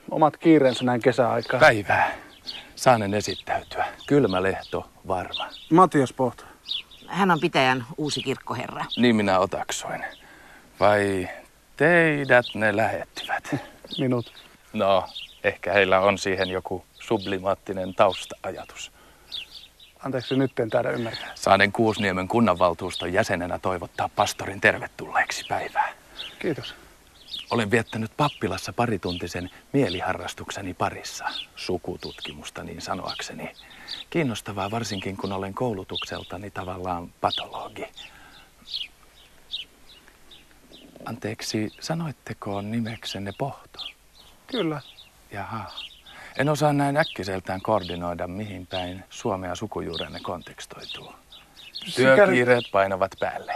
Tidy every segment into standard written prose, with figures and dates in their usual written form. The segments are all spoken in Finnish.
Omat kiireensä näin kesäaikaan. Päivää. Saanen esittäytyä. Kylmä lehto, varma. Matias Pohto. Hän on pitäjän uusi kirkkoherra. Niin minä otaksuin. Vai teidät ne lähettivät? Minut. No, ehkä heillä on siihen joku sublimaattinen tausta-ajatus. Anteeksi, nyt en taida ymmärtää. Saanen Kuusniemen kunnanvaltuuston jäsenenä toivottaa pastorin tervetulleeksi päivää. Kiitos. Olen viettänyt pappilassa parituntisen mieliharrastukseni parissa. Sukututkimusta niin sanoakseni. Kiinnostavaa varsinkin, kun olen koulutukseltani tavallaan patologi. Anteeksi, sanoitteko nimeksenne Pohto? Kyllä. Jaha. En osaa näin äkkiseltään koordinoida, mihin päin Suomea sukujuurenne kontekstoituu. Työkiireet painavat päälle.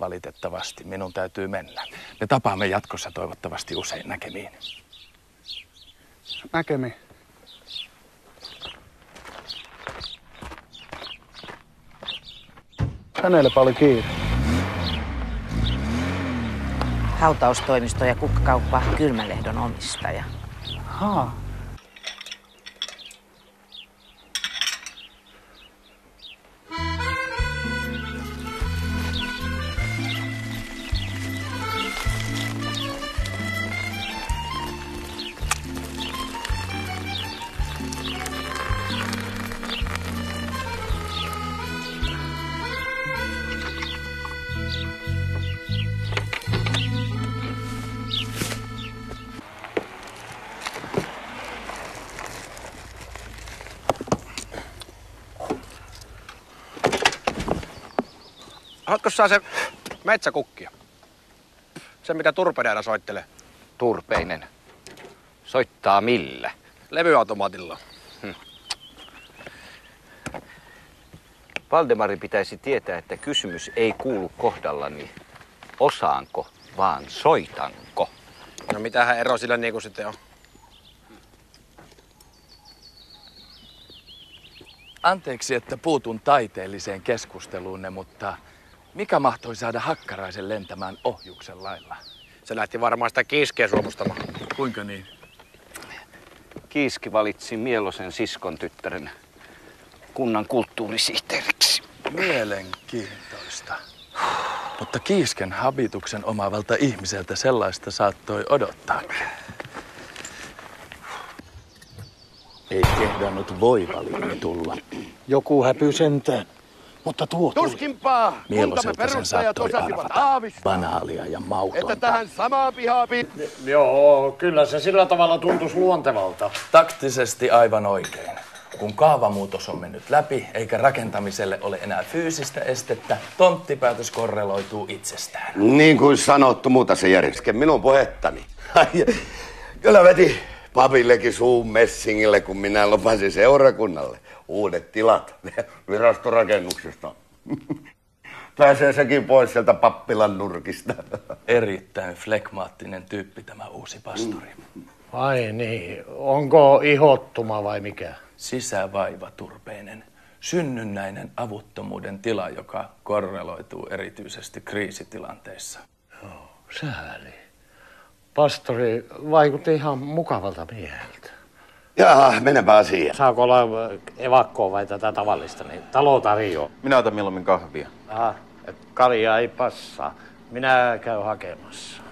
Valitettavasti minun täytyy mennä. Me tapaamme jatkossa toivottavasti usein näkemiin. Näkemiin. Hänellä oli kiire. Hautaustoimisto ja kukkakauppa Kylmälehdon omistaja. Haa. Haluatko saa se metsäkukkia? Se, mikä Turpeneena soittelee. Turpeinen. Soittaa millä? Levyautomaatilla. Valdemari pitäisi tietää, että kysymys ei kuulu kohdallani osaanko, vaan soitanko. No mitähän ero sillä niinku sitten on? Anteeksi, että puutun taiteelliseen keskusteluunne, mutta mikä mahtoi saada Hakkaraisen lentämään ohjuksen lailla? Se lähti varmaan sitä kiiskeä suomustamaan. Kuinka niin? Kiiski valitsi Mielosen siskon tyttären kunnan kulttuurisihteeriksi. Mielenkiintoista. Mutta Kiisken habituksen omaavalta ihmiseltä sellaista saattoi odottaa. Ei kehdannut voivaliini tulla. Joku häpyy sentään, mutta tuo tuli. Tuskinpaa! Mieloselta sen saattoi arvata. Banaalia ja mautonta. Että tähän samaan pihaan Joo, kyllä se sillä tavalla tuntuisi luontevalta. Taktisesti aivan oikein. Kun kaavamuutos on mennyt läpi, eikä rakentamiselle ole enää fyysistä estettä, tonttipäätös korreloituu itsestään. Niin kuin sanottu, muuta se järjesken minun puhettani. Kyllä veti papillekin suun messingille, kun minä lupasin seurakunnalle uudet tilat virastorakennuksesta. Pääsee sekin pois sieltä pappilan nurkista. Erittäin flegmaattinen tyyppi tämä uusi pastori. Ai niin, onko ihottuma vai mikä? Sisävaiva Turpeinen. Synnynnäinen avuttomuuden tila, joka korreloituu erityisesti kriisitilanteissa. Joo, sääli. Pastori vaikutti ihan mukavalta mieheltä. Jaa, menepä asiaan. Saako olla evakkoa vai tätä tavallista, niin talo tarjoaa. Minä otan mieluummin kahvia. Aha, kaljaa ei passaa. Minä käyn hakemassa.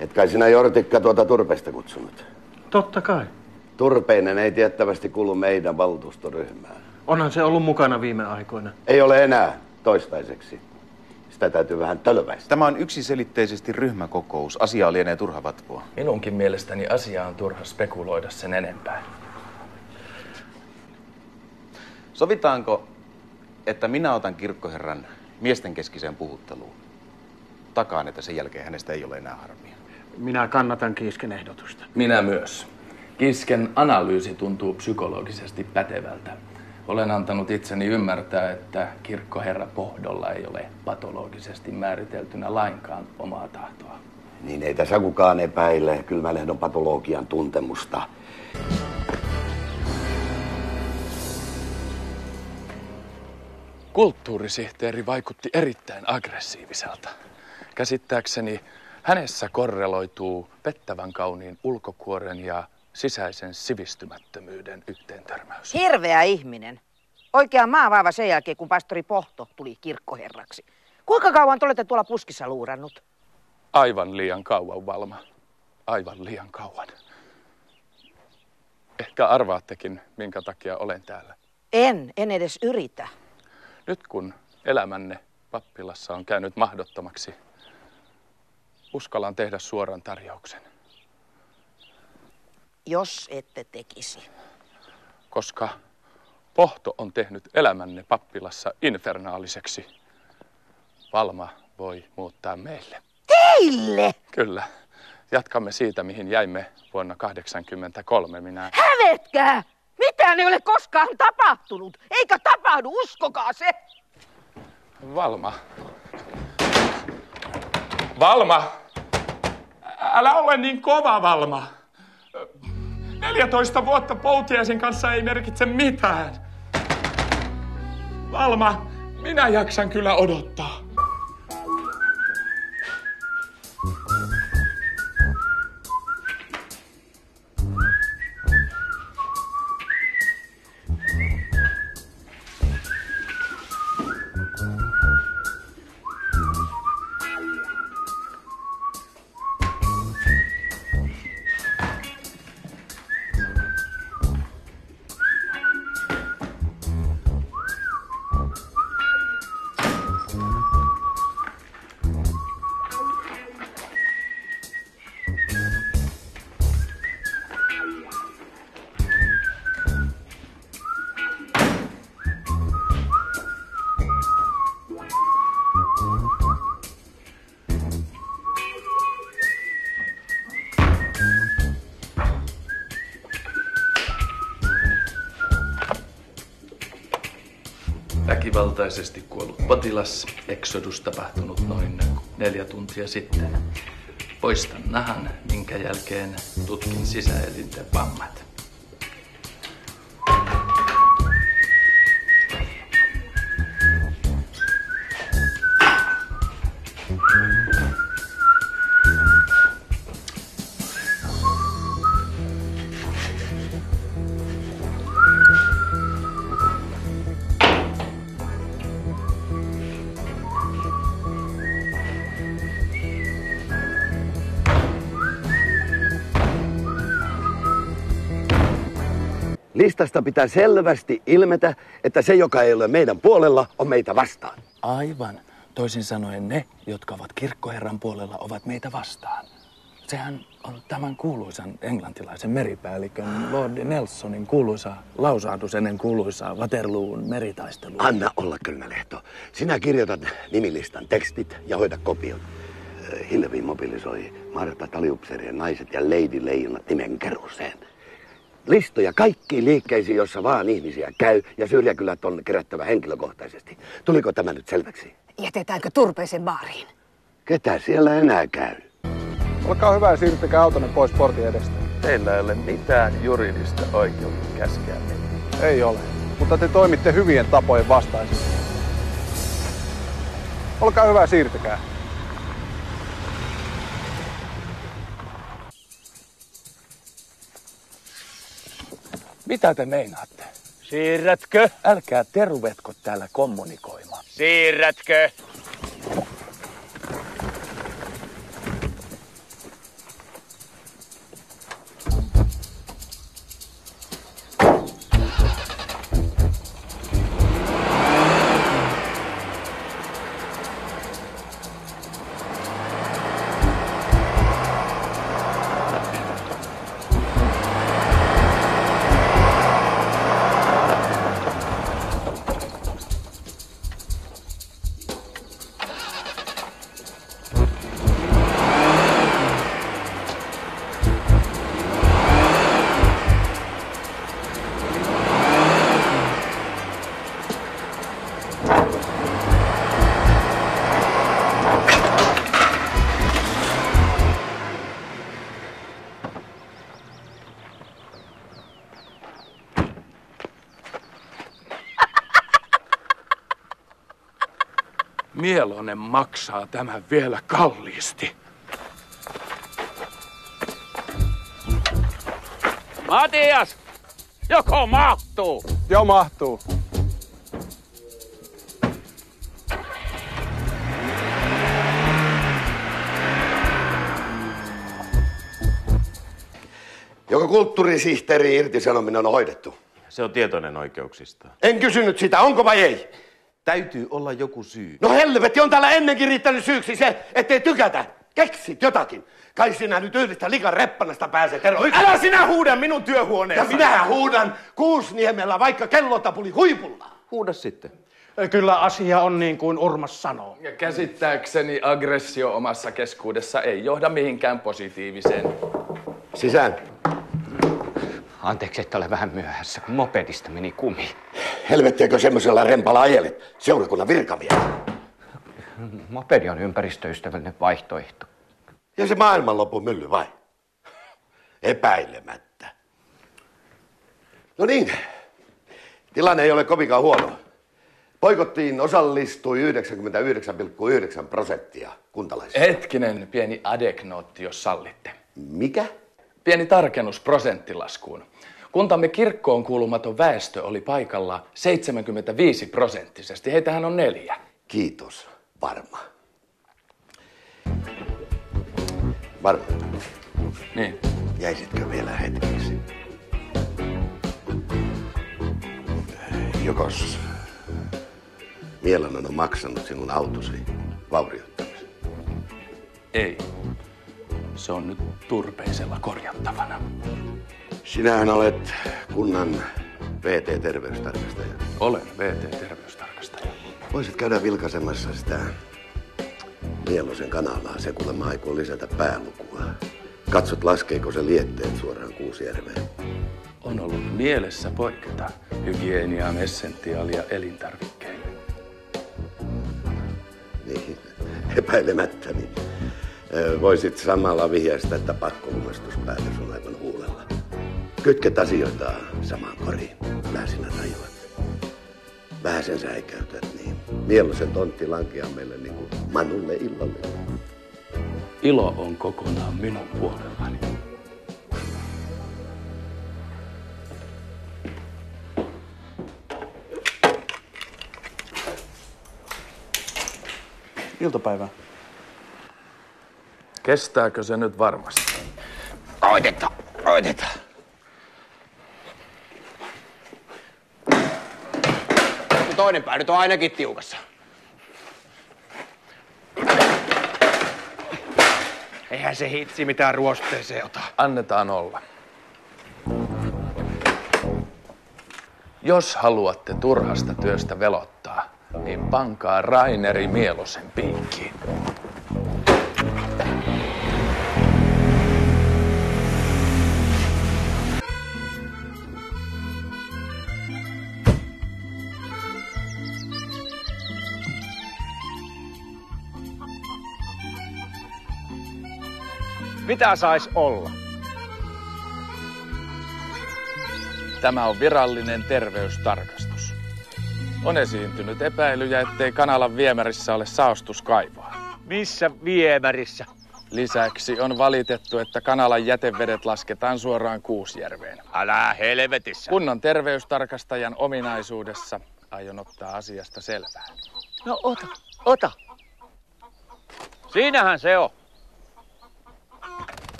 Et kai sinä Jortikka tuota Turpeesta kutsunut? Totta kai. Turpeinen ei tiettävästi kuulu meidän valtuustoryhmään. Onhan se ollut mukana viime aikoina. Ei ole enää toistaiseksi. Sitä täytyy vähän tölväistä. Tämä on yksiselitteisesti ryhmäkokous. Asiaa lienee turha vatvoa. Minunkin mielestäni asiaa on turha spekuloida sen enempää. Sovitaanko, että minä otan kirkkoherran miesten keskiseen puhutteluun? Takaan, että sen jälkeen hänestä ei ole enää harmia. Minä kannatan Kiisken ehdotusta. Minä myös. Kiisken analyysi tuntuu psykologisesti pätevältä. Olen antanut itseni ymmärtää, että kirkkoherra Pohdolla ei ole patologisesti määriteltynä lainkaan omaa tahtoa. Niin ei tässä kukaan epäile Kylmälehdon patologian tuntemusta. Kulttuurisihteeri vaikutti erittäin aggressiiviselta. Käsittääkseni Hänessä korreloituu pettävän kauniin ulkokuoren ja sisäisen sivistymättömyyden yhteentörmäys. Hirveä ihminen. Oikea maavaiva sen jälkeen, kun pastori Pohto tuli kirkkoherraksi. Kuinka kauan te olette tuolla puskissa luurannut? Aivan liian kauan, Valma. Aivan liian kauan. Ehkä arvaattekin, minkä takia olen täällä. En edes yritä. Nyt kun elämänne pappilassa on käynyt mahdottomaksi, uskallan tehdä suoran tarjouksen. Jos ette tekisi. Koska Pohto on tehnyt elämänne pappilassa infernaaliseksi, Valma voi muuttaa meille. Teille? Kyllä. Jatkamme siitä, mihin jäimme vuonna 1983. Hävetkää! Mitään ei ole koskaan tapahtunut. Eikä tapahdu, uskokaa se! Valma. Valma! Älä ole niin kova, Valma. 14 vuotta Poutiaisen kanssa ei merkitse mitään. Valma, minä jaksan kyllä odottaa. Väkivaltaisesti kuollut potilas, eksodus tapahtunut noin 4 tuntia sitten. Poistan nahan, minkä jälkeen tutkin sisäelinten vammat. Listasta pitää selvästi ilmetä, että se, joka ei ole meidän puolella, on meitä vastaan. Aivan. Toisin sanoen ne, jotka ovat kirkkoherran puolella, ovat meitä vastaan. Sehän on tämän kuuluisan englantilaisen meripäällikön Lord Nelsonin kuuluisa lausahdus ennen kuuluisaa Waterloon meritaistelua. Anna olla, Kylmälehto. Sinä kirjoitat nimilistan tekstit ja hoida kopiot. Hilvi mobilisoi Marta Taliupseerien naiset ja Lady Leijonat nimenkeruuseen. Listoja kaikkiin liikkeisiin, jossa vaan ihmisiä käy, ja syrjäkylät on kerättävä henkilökohtaisesti. Tuliko tämä nyt selväksi? Jätetäänkö Turpeisen baariin? Ketä siellä enää käy? Olkaa hyvä ja siirtykää autonne pois portin edestä. Teillä ei ole mitään juridista oikeutta käskeä minua. Ei ole, mutta te toimitte hyvien tapojen vastaisesti. Olkaa hyvä ja siirtykää. Mitä te meinaatte? Siirrätkö? Älkää tervetko täällä kommunikoimaan. Siirrätkö? Mielonen maksaa tämän vielä kalliisti. Matias! Joko mahtuu? Jo mahtuu. Joko kulttuurisihteeri irtisanominen on hoidettu? Se on tietoinen oikeuksista. En kysynyt sitä, onko vai ei? Täytyy olla joku syy. No helvetti, on täällä ennenkin riittänyt syyksi se, ettei tykätä. Keksit jotakin. Kai sinä nyt yhdestä likan reppanasta pääset eroon. Älä sinä huuda minun työhuoneessa! Ja minähän huudan Kuusniemellä, vaikka kellotapuli huipulla. Huuda sitten. Kyllä asia on niin kuin Urmas sanoo. Ja käsittääkseni aggressio omassa keskuudessa ei johda mihinkään positiiviseen. Sisään. Anteeksi, että olen vähän myöhässä, kun mopedista meni kumi. Helvettiäkö semmoisella rempalla ajelet? Seurakunnan virkamies. Mopedi on ympäristöystävällinen vaihtoehto. Ja se maailmanlopun mylly vai? Epäilemättä. No niin, tilanne ei ole kovinkaan huono. Poikottiin osallistui 99,9% kuntalaisista. Hetkinen pieni adeknootti, jos sallitte. Mikä? Pieni tarkennus prosenttilaskuun. Kuntamme kirkkoon kuulumaton väestö oli paikalla 75%. Heitähän on 4. Kiitos, Varma. Varma. Niin. Jäisitkö vielä hetkeksi? Jokos Mielonen on maksanut sinun autosi vaurioittamisen? Ei. Se on nyt Turpeisella korjattavana. Sinähän olet kunnan VT-terveystarkastaja. Olen VT-terveystarkastaja. Voisit käydä vilkaisemassa sitä Mielosen kanalaa. Se kuulemma aikoo lisätä päälukua. Katsot, laskeeko se lietteet suoraan Kuusjärveen. On ollut mielessä poiketa hygieniaan, essentiaalia elintarvikkeille. Niin, epäilemättä. Niin. Voisit samalla vihjaista, että pakkolunnastuspäätös on aivan huulella. Kytket asioita samaan koriin. Vähän sinä tajuat. Vähän sen säikäytät, niin Mielosen tontti lankeaa meille niin kuin Manulle illalle. Ilo on kokonaan minun puolellani. Iltapäivää. Kestääkö se nyt varmasti? Oitetaan. Toinen pää nyt on ainakin tiukassa. Eihän se hitsi mitään ruosteeseen ota. Annetaan olla. Jos haluatte turhasta työstä velottaa, niin pankaa Raineri Mielosen piikkiin. Mitä sais olla? Tämä on virallinen terveystarkastus. On esiintynyt epäilyjä, ettei kanalan viemärissä ole saostuskaivoa. Missä viemärissä? Lisäksi on valitettu, että kanalan jätevedet lasketaan suoraan Kuusjärveen. Älä helvetissä. Kunnan terveystarkastajan ominaisuudessa aion ottaa asiasta selvää. No ota. Siinähän se on.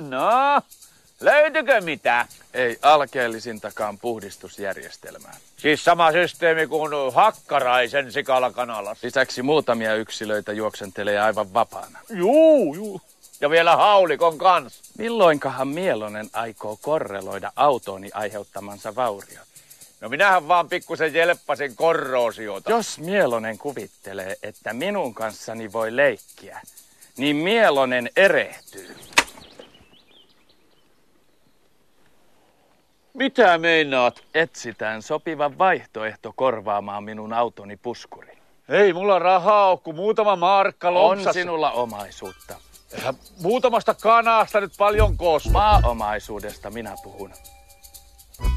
No, löytyykö mitä? Ei alkeellisintakaan puhdistusjärjestelmää. Siis sama systeemi kuin Hakkaraisen sikalakanalassa. Lisäksi muutamia yksilöitä juoksentelee aivan vapaana. Juu. Ja vielä haulikon kanssa. Milloinkahan Mielonen aikoo korreloida autooni aiheuttamansa vauriot? No minähän vaan pikkusen jelppasin korroosiota. Jos Mielonen kuvittelee, että minun kanssani voi leikkiä, niin Mielonen erehtyy. Mitä meinaat? Etsitään sopiva vaihtoehto korvaamaan minun autoni puskuri. Ei mulla rahaa ole, kun muutama markka lompsassa. On sinulla omaisuutta. Eihän muutamasta kanasta nyt paljon koska. Maaomaisuudesta minä puhun.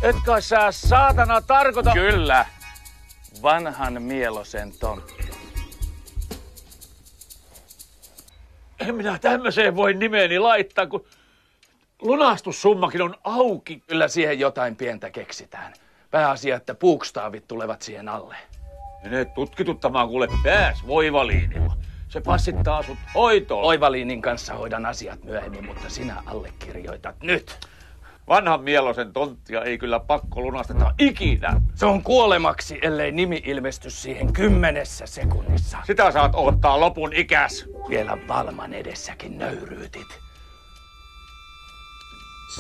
Et kai sä saatana tarkoita... Kyllä. Vanhan Mielosen tontti. En minä tämmöiseen voi nimeeni laittaa, kun lunastussummakin on auki. Kyllä siihen jotain pientä keksitään. Pääasia, että puukstaavit tulevat siihen alle. Mene tutkituttamaan kuule pääs Oivaliinilla. Se passittaa sut hoitoon. Oivaliinin kanssa hoidan asiat myöhemmin, mutta sinä allekirjoitat nyt. Vanhan Mielosen tonttia ei kyllä pakko lunasteta ikinä. Se on kuolemaksi, ellei nimi ilmesty siihen 10 sekunnissa. Sitä saat odottaa lopun ikäs. Vielä Valman edessäkin nöyryytit.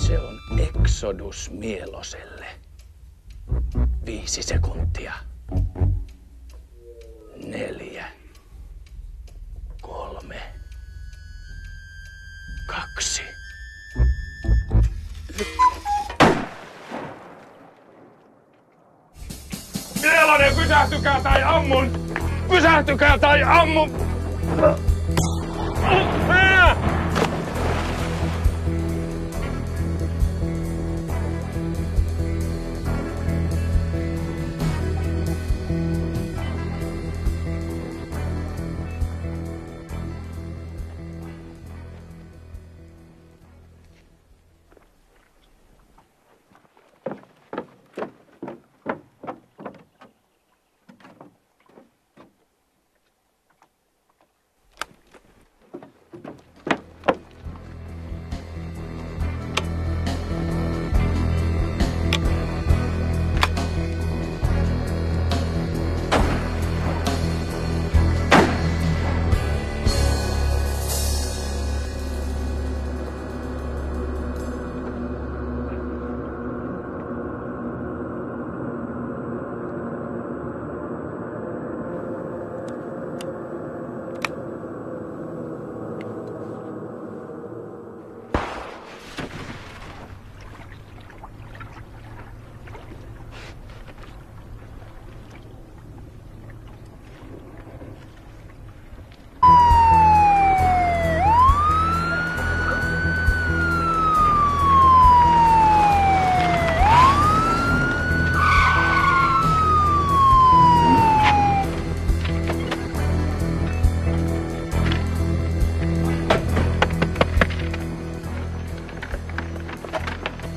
Se on Exodus Mieloselle. 5 sekuntia. 4, 3, 2. Mielonen, pysähtykää tai ammun! Pysähtykää tai ammun!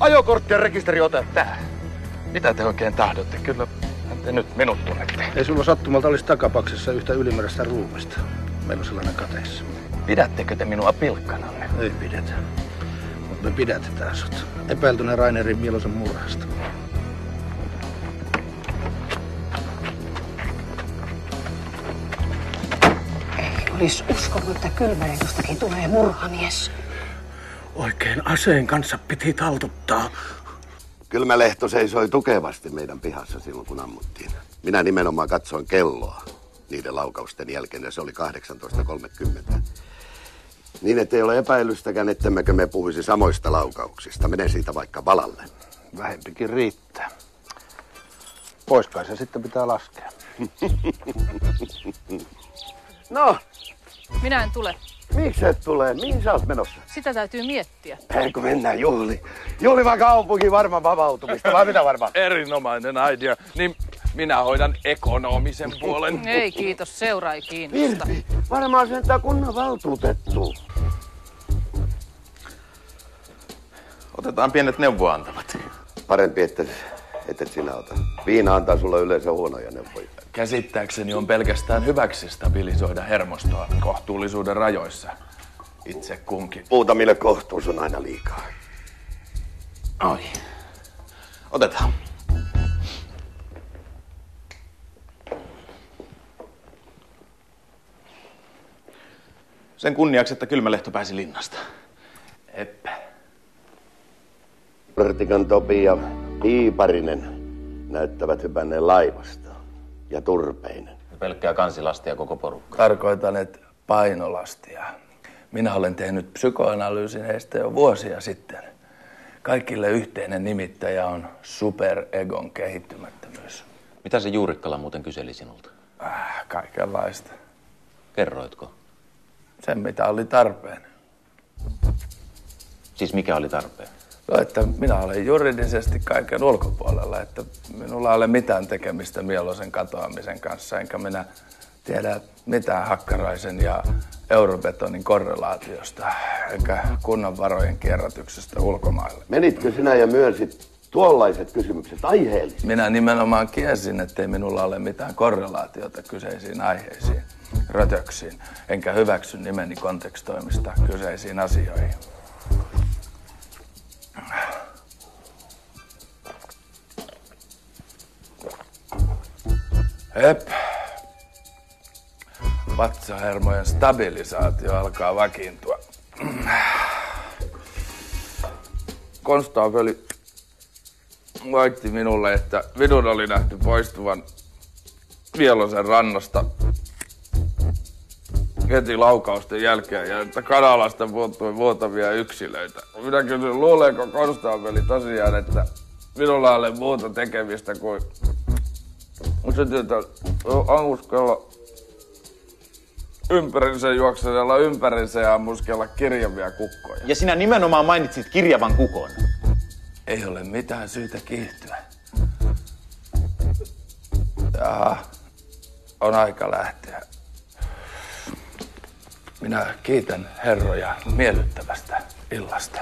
Ajokortti ja rekisteriote. Tää. Mitä te oikein tahdotte? Kyllä te nyt minut tunnette. Ei sulla sattumalta olisi takapaksessa yhtä ylimääräistä ruumista. Meillä on sellainen kateissa. Pidättekö te minua pilkkananne? Ei pidetä. Mutta me pidätetään sut. Epäiltyneen Rainerin Mielosen murhasta. Ei olisi uskonut, että Kylmälennostakin tulee murhamies. Oikein aseen kanssa piti taltuttaa. Kylmälehto seisoi tukevasti meidän pihassa silloin, kun ammuttiin. Minä nimenomaan katsoin kelloa niiden laukausten jälkeen, ja se oli 18.30. Niin, ettei ole epäilystäkään, ettemmekö me puhuisi samoista laukauksista. Mene siitä vaikka valalle. Vähempikin riittää. Pois kai se sitten pitää laskea. No, Minä en tule. miksi et tule? Mihin sä oot menossa? Sitä täytyy miettiä. Eikö mennään juhlimaan kaupunki varmaan vapautumista, vai mitä varmaan? Erinomainen idea. Niin minä hoidan ekonomisen puolen. Ei kiitos, seuraa ei kiinnosta. Virpi, varmaan sentään kunnan valtuutettu. Otetaan pienet neuvoantavat. Parempi, että et sinä ota. Viina antaa sulle yleensä huonoja neuvoja. Käsittääkseni on pelkästään hyväksi stabilisoida hermostoa kohtuullisuuden rajoissa. Itse kunkin. Muutamille kohtuus on aina liikaa. Oi. Otetaan. Sen kunniaksi, että Kylmälehto pääsi linnasta. Eppä. Pörtikan Topi ja Iiparinen näyttävät hypänneen laivasta. Ja Turpeinen. Pelkkää kansilastia koko porukka. Tarkoitan, että painolastia. Minä olen tehnyt psykoanalyysin heistä jo vuosia sitten. Kaikille yhteinen nimittäjä on superegon kehittymättömyys. Mitä se Juurikkala muuten kyseli sinulta? Kaikenlaista. Kerroitko? Sen, mitä oli tarpeen. Siis mikä oli tarpeen? No, että minä olen juridisesti kaiken ulkopuolella, että minulla ei ole mitään tekemistä Mielosen katoamisen kanssa, enkä minä tiedä mitään Hakkaraisen ja Eurobetonin korrelaatiosta, enkä kunnan varojen kierrätyksestä ulkomaille. Menitkö sinä ja myönsit tuollaiset kysymykset aiheellisesti? Minä nimenomaan kiesin, ettei minulla ole mitään korrelaatiota kyseisiin aiheisiin, rötöksiin, enkä hyväksy nimeni kontekstoimista kyseisiin asioihin. Hep. Vatsahermojen stabilisaatio alkaa vakiintua. Konstaapeli väitti minulle, että minun oli nähty poistuvan Mielosen rannasta heti laukausten jälkeen ja että kanalasta puuttui muutamia yksilöitä. Minä kysyin, luuleeko konstaapeli tosiaan, että minulla ei ole muuta tekemistä kuin se tietää anguskella ympärinsä juoksella ympärinsä ja ammuskella kirjavia kukkoja. Ja sinä nimenomaan mainitsit kirjavan kukon. Ei ole mitään syytä kiihtyä. Jaha, on aika lähteä. Minä kiitän herroja miellyttävästä illasta.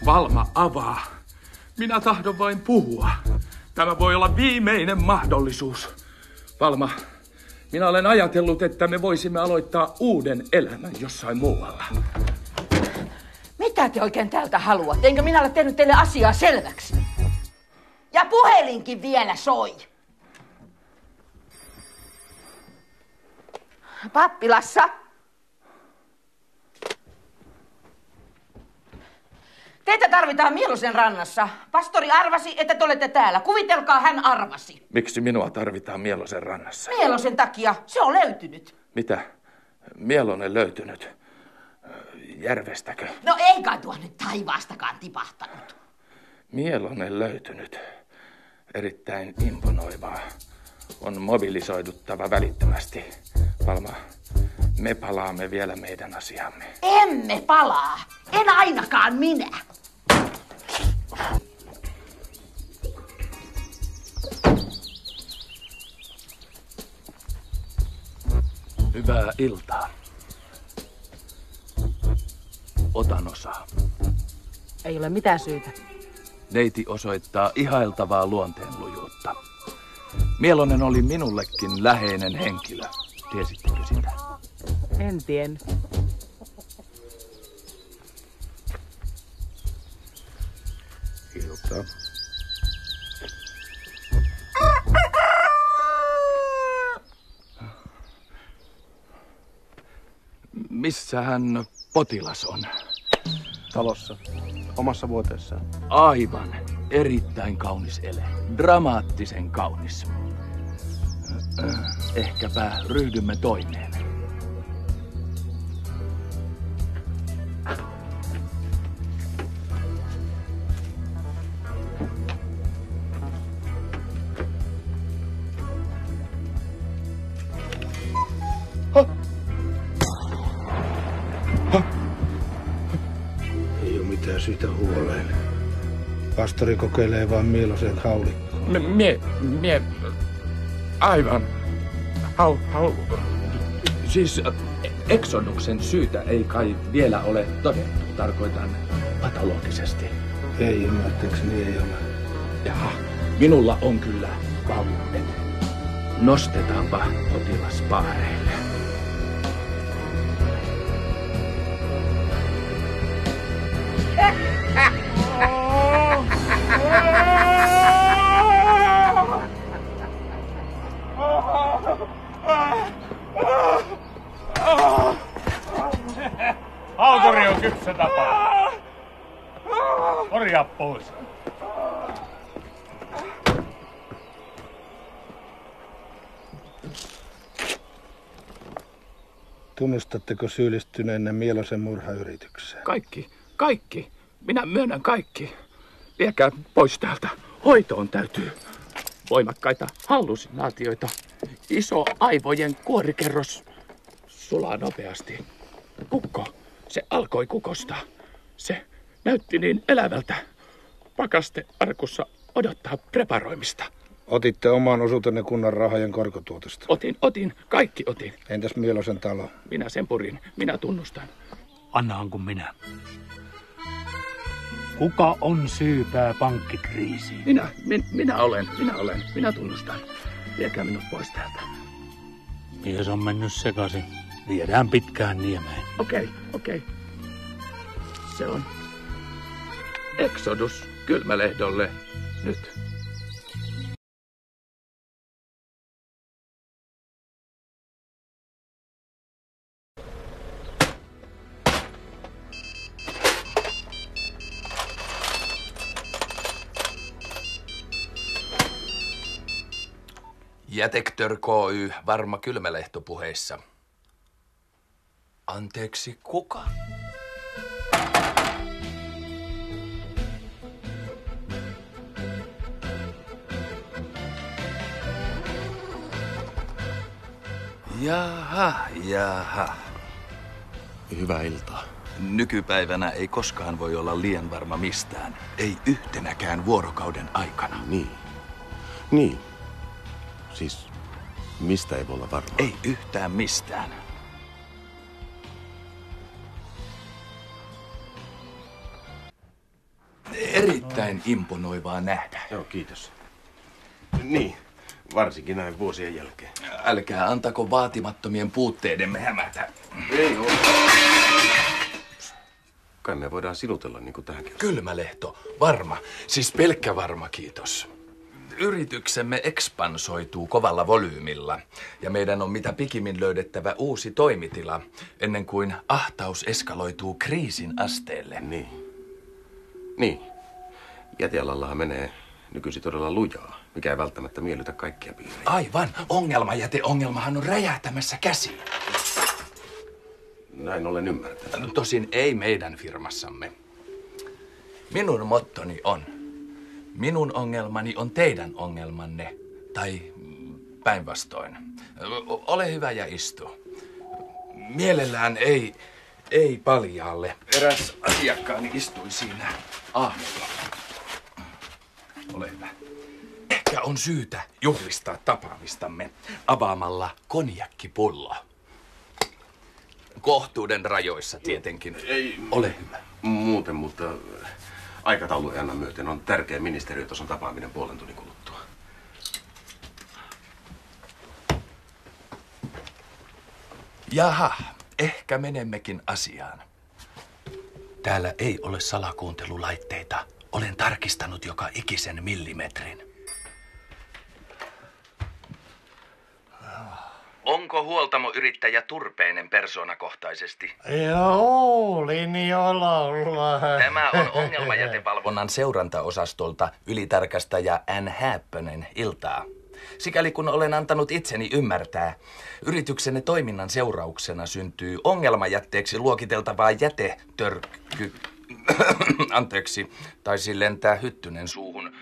Valma, avaa. Minä tahdon vain puhua. Tämä voi olla viimeinen mahdollisuus. Valma, minä olen ajatellut, että me voisimme aloittaa uuden elämän jossain muualla. Mitä te oikein täältä haluatte? Enkö minä ole tehnyt teille asiaa selväksi? Ja puhelinkin vielä soi. Pappilassa. Teitä tarvitaan Mielosen rannassa. Pastori arvasi, että te olette täällä. Kuvitelkaa, hän arvasi. Miksi minua tarvitaan Mielosen rannassa? Mielosen takia. Se on löytynyt. Mitä? Mielonen löytynyt? Järvestäkö? No ei kai tuo nyt taivaastakaan tipahtanut. Mielonen löytynyt. Erittäin imponoivaa. On mobilisoiduttava välittömästi. Valma, me palaamme vielä meidän asiamme. Emme palaa. En ainakaan minä. Hyvää iltaa. Otan osaa. Ei ole mitään syytä. Neiti osoittaa ihailtavaa luonteenlujuutta. Mielonen oli minullekin läheinen henkilö. Tiesittekö sitä? En tiedä. Iltaa. Missähän potilas on? Talossa. Omassa vuoteessaan. Aivan. Erittäin kaunis ele. Dramaattisen kaunis. Ehkäpä ryhdymme toimeen. Ei ole mitään syytä huoleen. Pastori kokeilee vaan Mielosen haulikkoa. Aivan. Siis eksoduksen syytä ei kai vielä ole todettu, tarkoitan patologisesti. Ei, ymmärtääkseni ei ole. Jaha, minulla on kyllä valmiudet. Nostetaanpa potilas paareille. kypsä tapa. Korjaa pois. Tunnustatteko syyllistyneenne Mielosen murhayritykseen? Kaikki. Minä myönnän kaikki. Viekää pois täältä. Hoitoon täytyy. Voimakkaita hallusinaatioita. Iso aivojen kuorikerros sulaa nopeasti. Kukko. Se alkoi kukosta. Se näytti niin elävältä. Pakaste arkussa odottaa preparoimista. Otitte oman osuutenne kunnan rahojen korkotuotosta. Otin. Kaikki otin. Entäs Mielosen talo? Minä sen purin. Minä tunnustan. Annahanko minä? Kuka on syypää pankkikriisiin? Minä olen. Minä tunnustan. Viekää minut pois täältä. Mies on mennyt sekaisin. Viedään Pitkään Niemeen. Okei. Se on Exodus Kylmälehdolle nyt. Jätektör KY Varma Kylmälehto puheissa. Anteeksi, kuka? Jaha. Hyvää iltaa. Nykypäivänä ei koskaan voi olla liian varma mistään. Ei yhtenäkään vuorokauden aikana. Niin. Siis mistä ei voi olla varma? Ei yhtään mistään. Erittäin imponoivaa nähdä. Joo, kiitos. Niin, varsinkin näin vuosien jälkeen. Älkää antako vaatimattomien puutteidemme hämätä. Ei ole. Kai me voidaan sinutella niin kuin tähänkin. Kylmälehto, varma. Siis pelkkä varma, kiitos. Yrityksemme ekspansoituu kovalla volyymilla ja meidän on mitä pikimmin löydettävä uusi toimitila ennen kuin ahtaus eskaloituu kriisin asteelle. Niin. Jätealallahan menee nykyisin todella lujaa, mikä ei välttämättä miellytä kaikkia piiriä. Aivan. Ongelmahan on räjähtämässä käsiin. Näin olen ymmärtänyt. Tosin ei meidän firmassamme. Minun mottoni on: minun ongelmani on teidän ongelmanne. Tai päinvastoin. Ole hyvä ja istu. Mielellään ei paljaalle. Eräs asiakkaani istui siinä aamulla. Ole hyvä. Ehkä on syytä juhlistaa tapaamistamme avaamalla konjakkipullo. Kohtuuden rajoissa tietenkin. Ole hyvä. Muuten, mutta aikatauluajan myöten on tärkeä ministeriötason tapaaminen puolen tunnin kuluttua. Jaha, ehkä menemmekin asiaan. Täällä ei ole salakuuntelulaitteita. Olen tarkistanut joka ikisen millimetrin. Onko huoltamoyrittäjä turpeinen persoonakohtaisesti? Joo, linjoilla ollaan. Tämä on ongelmajätevalvonnan seurantaosastolta ylitarkastaja N. Häppönen, iltaa. Sikäli kun olen antanut itseni ymmärtää, yrityksenne toiminnan seurauksena syntyy ongelmajätteeksi luokiteltavaa jätetörkky... Anteeksi, taisi lentää hyttynen suuhun.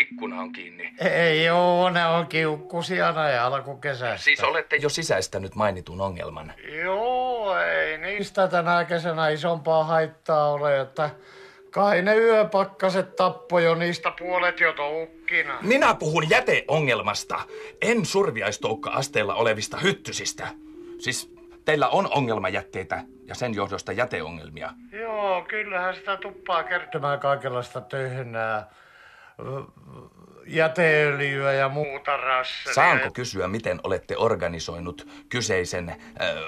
Ikkuna on kiinni. Ei joo, ne on kiukkusia näin alkukesästä. Siis olette jo sisäistänyt mainitun ongelman. Joo, ei niistä tänä kesänä isompaa haittaa ole, että kai ne yöpakkaset tappoi jo niistä puolet jo toukkina. Minä puhun jäteongelmasta, en surviaistoukka-asteella olevista hyttysistä. Siis teillä on ongelmajätteitä ja sen johdosta jäteongelmia. Joo, kyllähän sitä tuppaa kertymään kaikenlaista töhnää. Jäteöljyä ja muuta rasselia. Saanko kysyä, miten olette organisoinut kyseisen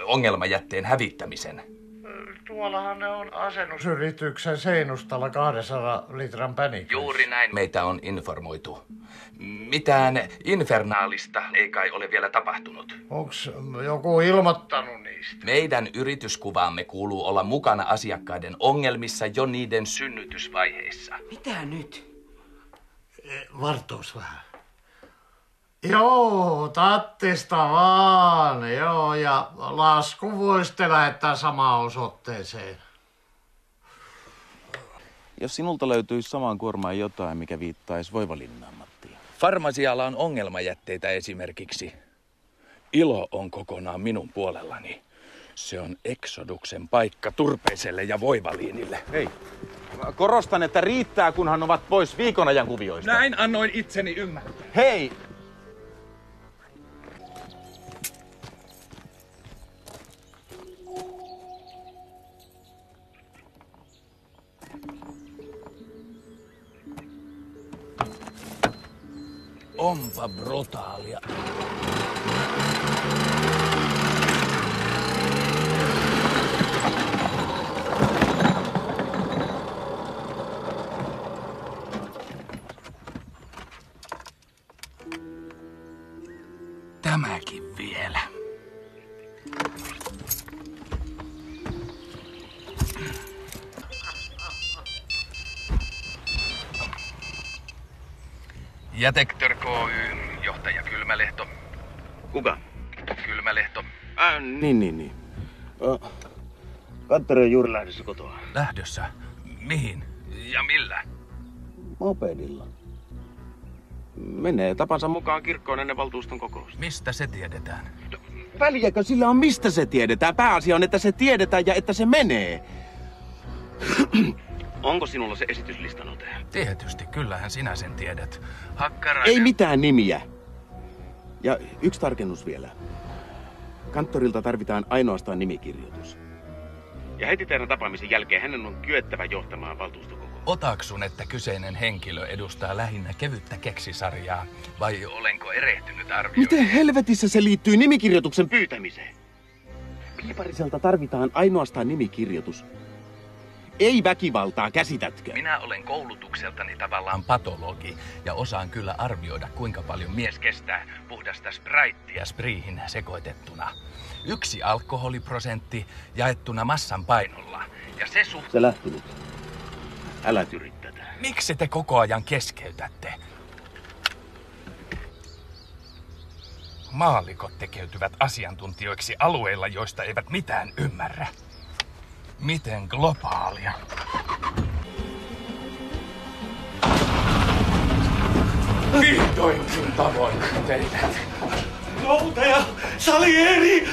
ongelmajätteen hävittämisen? tuollahan ne on asennusyrityksen seinustalla 200 litran päniköissä. Juuri näin meitä on informoitu. Mitään infernaalista ei kai ole vielä tapahtunut. Onks joku ilmoittanut niistä? Meidän yrityskuvaamme kuuluu olla mukana asiakkaiden ongelmissa jo niiden synnytysvaiheissa. Mitä nyt? Vartous vähän. Joo, tattista vaan, joo, ja lasku voisitte lähettää samaan osoitteeseen. Jos sinulta löytyisi samaan kuormaan jotain, mikä viittaisi Voivalinnaan, Matti. Farmasialla on ongelmajätteitä esimerkiksi. Ilo on kokonaan minun puolellani. Se on Exoduksen paikka Turpeiselle ja Voivaliinille. Hei, korostan, että riittää, kunhan ovat pois viikon ajan kuvioista. Näin annoin itseni ymmärtää. Hei! Onpa brutaalia. Tämäkin vielä. Jätektör Ky, johtaja Kylmälehto. Kuka? Kylmälehto. Niin. Kanttori on juuri lähdössä kotoa. Lähdössä? Mihin? Ja millä? Mopedilla. Menee tapansa mukaan kirkkoon ennen valtuuston kokousta. Mistä se tiedetään? Väliäkö sillä on, mistä se tiedetään? Pääasia on, että se tiedetään ja että se menee. Onko sinulla se esityslistan ote? Tietysti, kyllähän sinä sen tiedät. Hakkarainen. Ei mitään nimiä. Ja yksi tarkennus vielä. Kanttorilta tarvitaan ainoastaan nimikirjoitus. Ja heti teidän tapaamisen jälkeen hänen on kyettävä johtamaan valtuustokokousta. Otaksun, että kyseinen henkilö edustaa lähinnä kevyttä keksisarjaa, vai olenko erehtynyt arvioihin? Miten helvetissä se liittyy nimikirjoituksen pyytämiseen? Piipariselta tarvitaan ainoastaan nimikirjoitus. Ei väkivaltaa, käsitätkö? Minä olen koulutukseltani tavallaan patologi ja osaan kyllä arvioida, kuinka paljon mies kestää puhdasta spraittia spriihin sekoitettuna. 1 alkoholiprosentti jaettuna massan painolla. Ja se Se lähti nyt. Älä tyri tätä. Miksi te koko ajan keskeytätte? Maallikot tekeytyvät asiantuntijoiksi alueilla, joista eivät mitään ymmärrä. Miten globaalia? Vihdoinkin tavoin teidät. Noutaja! Salieri!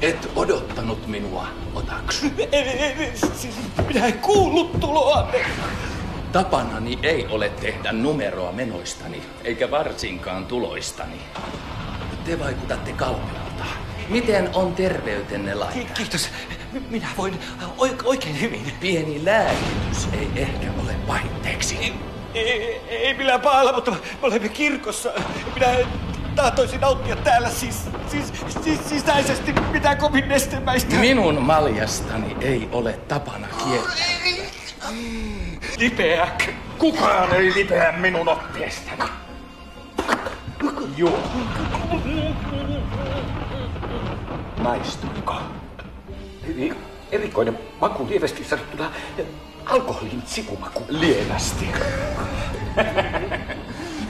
Et odottanut minua, Otaksu. Minä en kuullut tuloanne. Tapanani ei ole tehdä numeroa menoistani, eikä varsinkaan tuloistani. Te vaikutatte kalpealta. Miten on terveytenne laita? Kiitos. Minä voin oikein hyvin. Pieni lääkitys ei ehkä ole paihteeksi. Ei millään pahalla, mutta me olemme kirkossa. Minä tahtoisin nauttia täällä sisäisesti mitään kovin nestemäistä. Minun maljastani ei ole tapana kieltää. Lipeä. Kukaan ei lipeä minun oppiestani. Juo. Maistuiko? Hyvin erikoinen maku, lievästi sanottuna alkoholin sikumaku. Lievästi.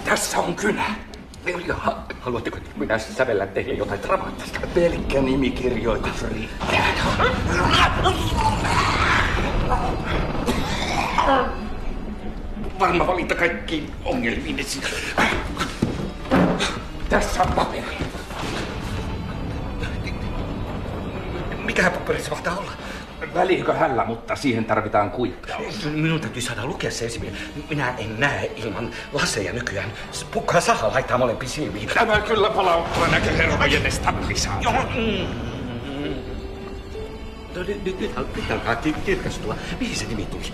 Tässä on kylä. Haluatteko minä sävellä teille jotain dramaattista? Pelkkä nimikirjoitus riittää. Varma valinta kaikkiin ongelmiin. Tässä on paperi. Mikä paperi se mahtaa olla? Väliikö hällä, mutta siihen tarvitaan kuittaus. Minun täytyy saada lukea se ensin. Minä en näe ilman laseja nykyään. Pukkaa saha laittaa molempiin silmiin. Tämä kyllä palauttaa näköhermojen stabilisaatio. No, nyt alkaa kirkastua. Mihin se nimi tuli?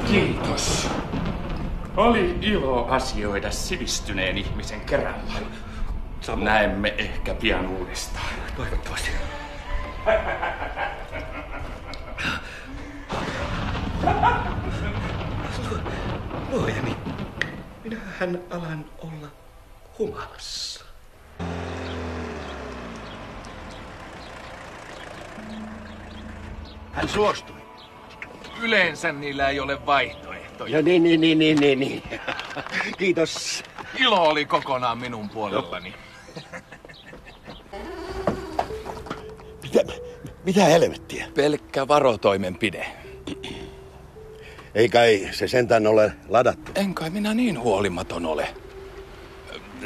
Kiitos. Oli ilo asioida sivistyneen ihmisen kerralla. Näemme ehkä pian uudestaan. Toivottavasti. Luojani, minähän alan olla humalassa. Hän suostui. Yleensä niillä ei ole vaihtoehtoja. Ja niin. Kiitos. Ilo oli kokonaan minun puolellani. Mitä helvettiä? Pelkkä varotoimenpide. Ei kai se sentään ole ladattu. En kai minä niin huolimaton ole.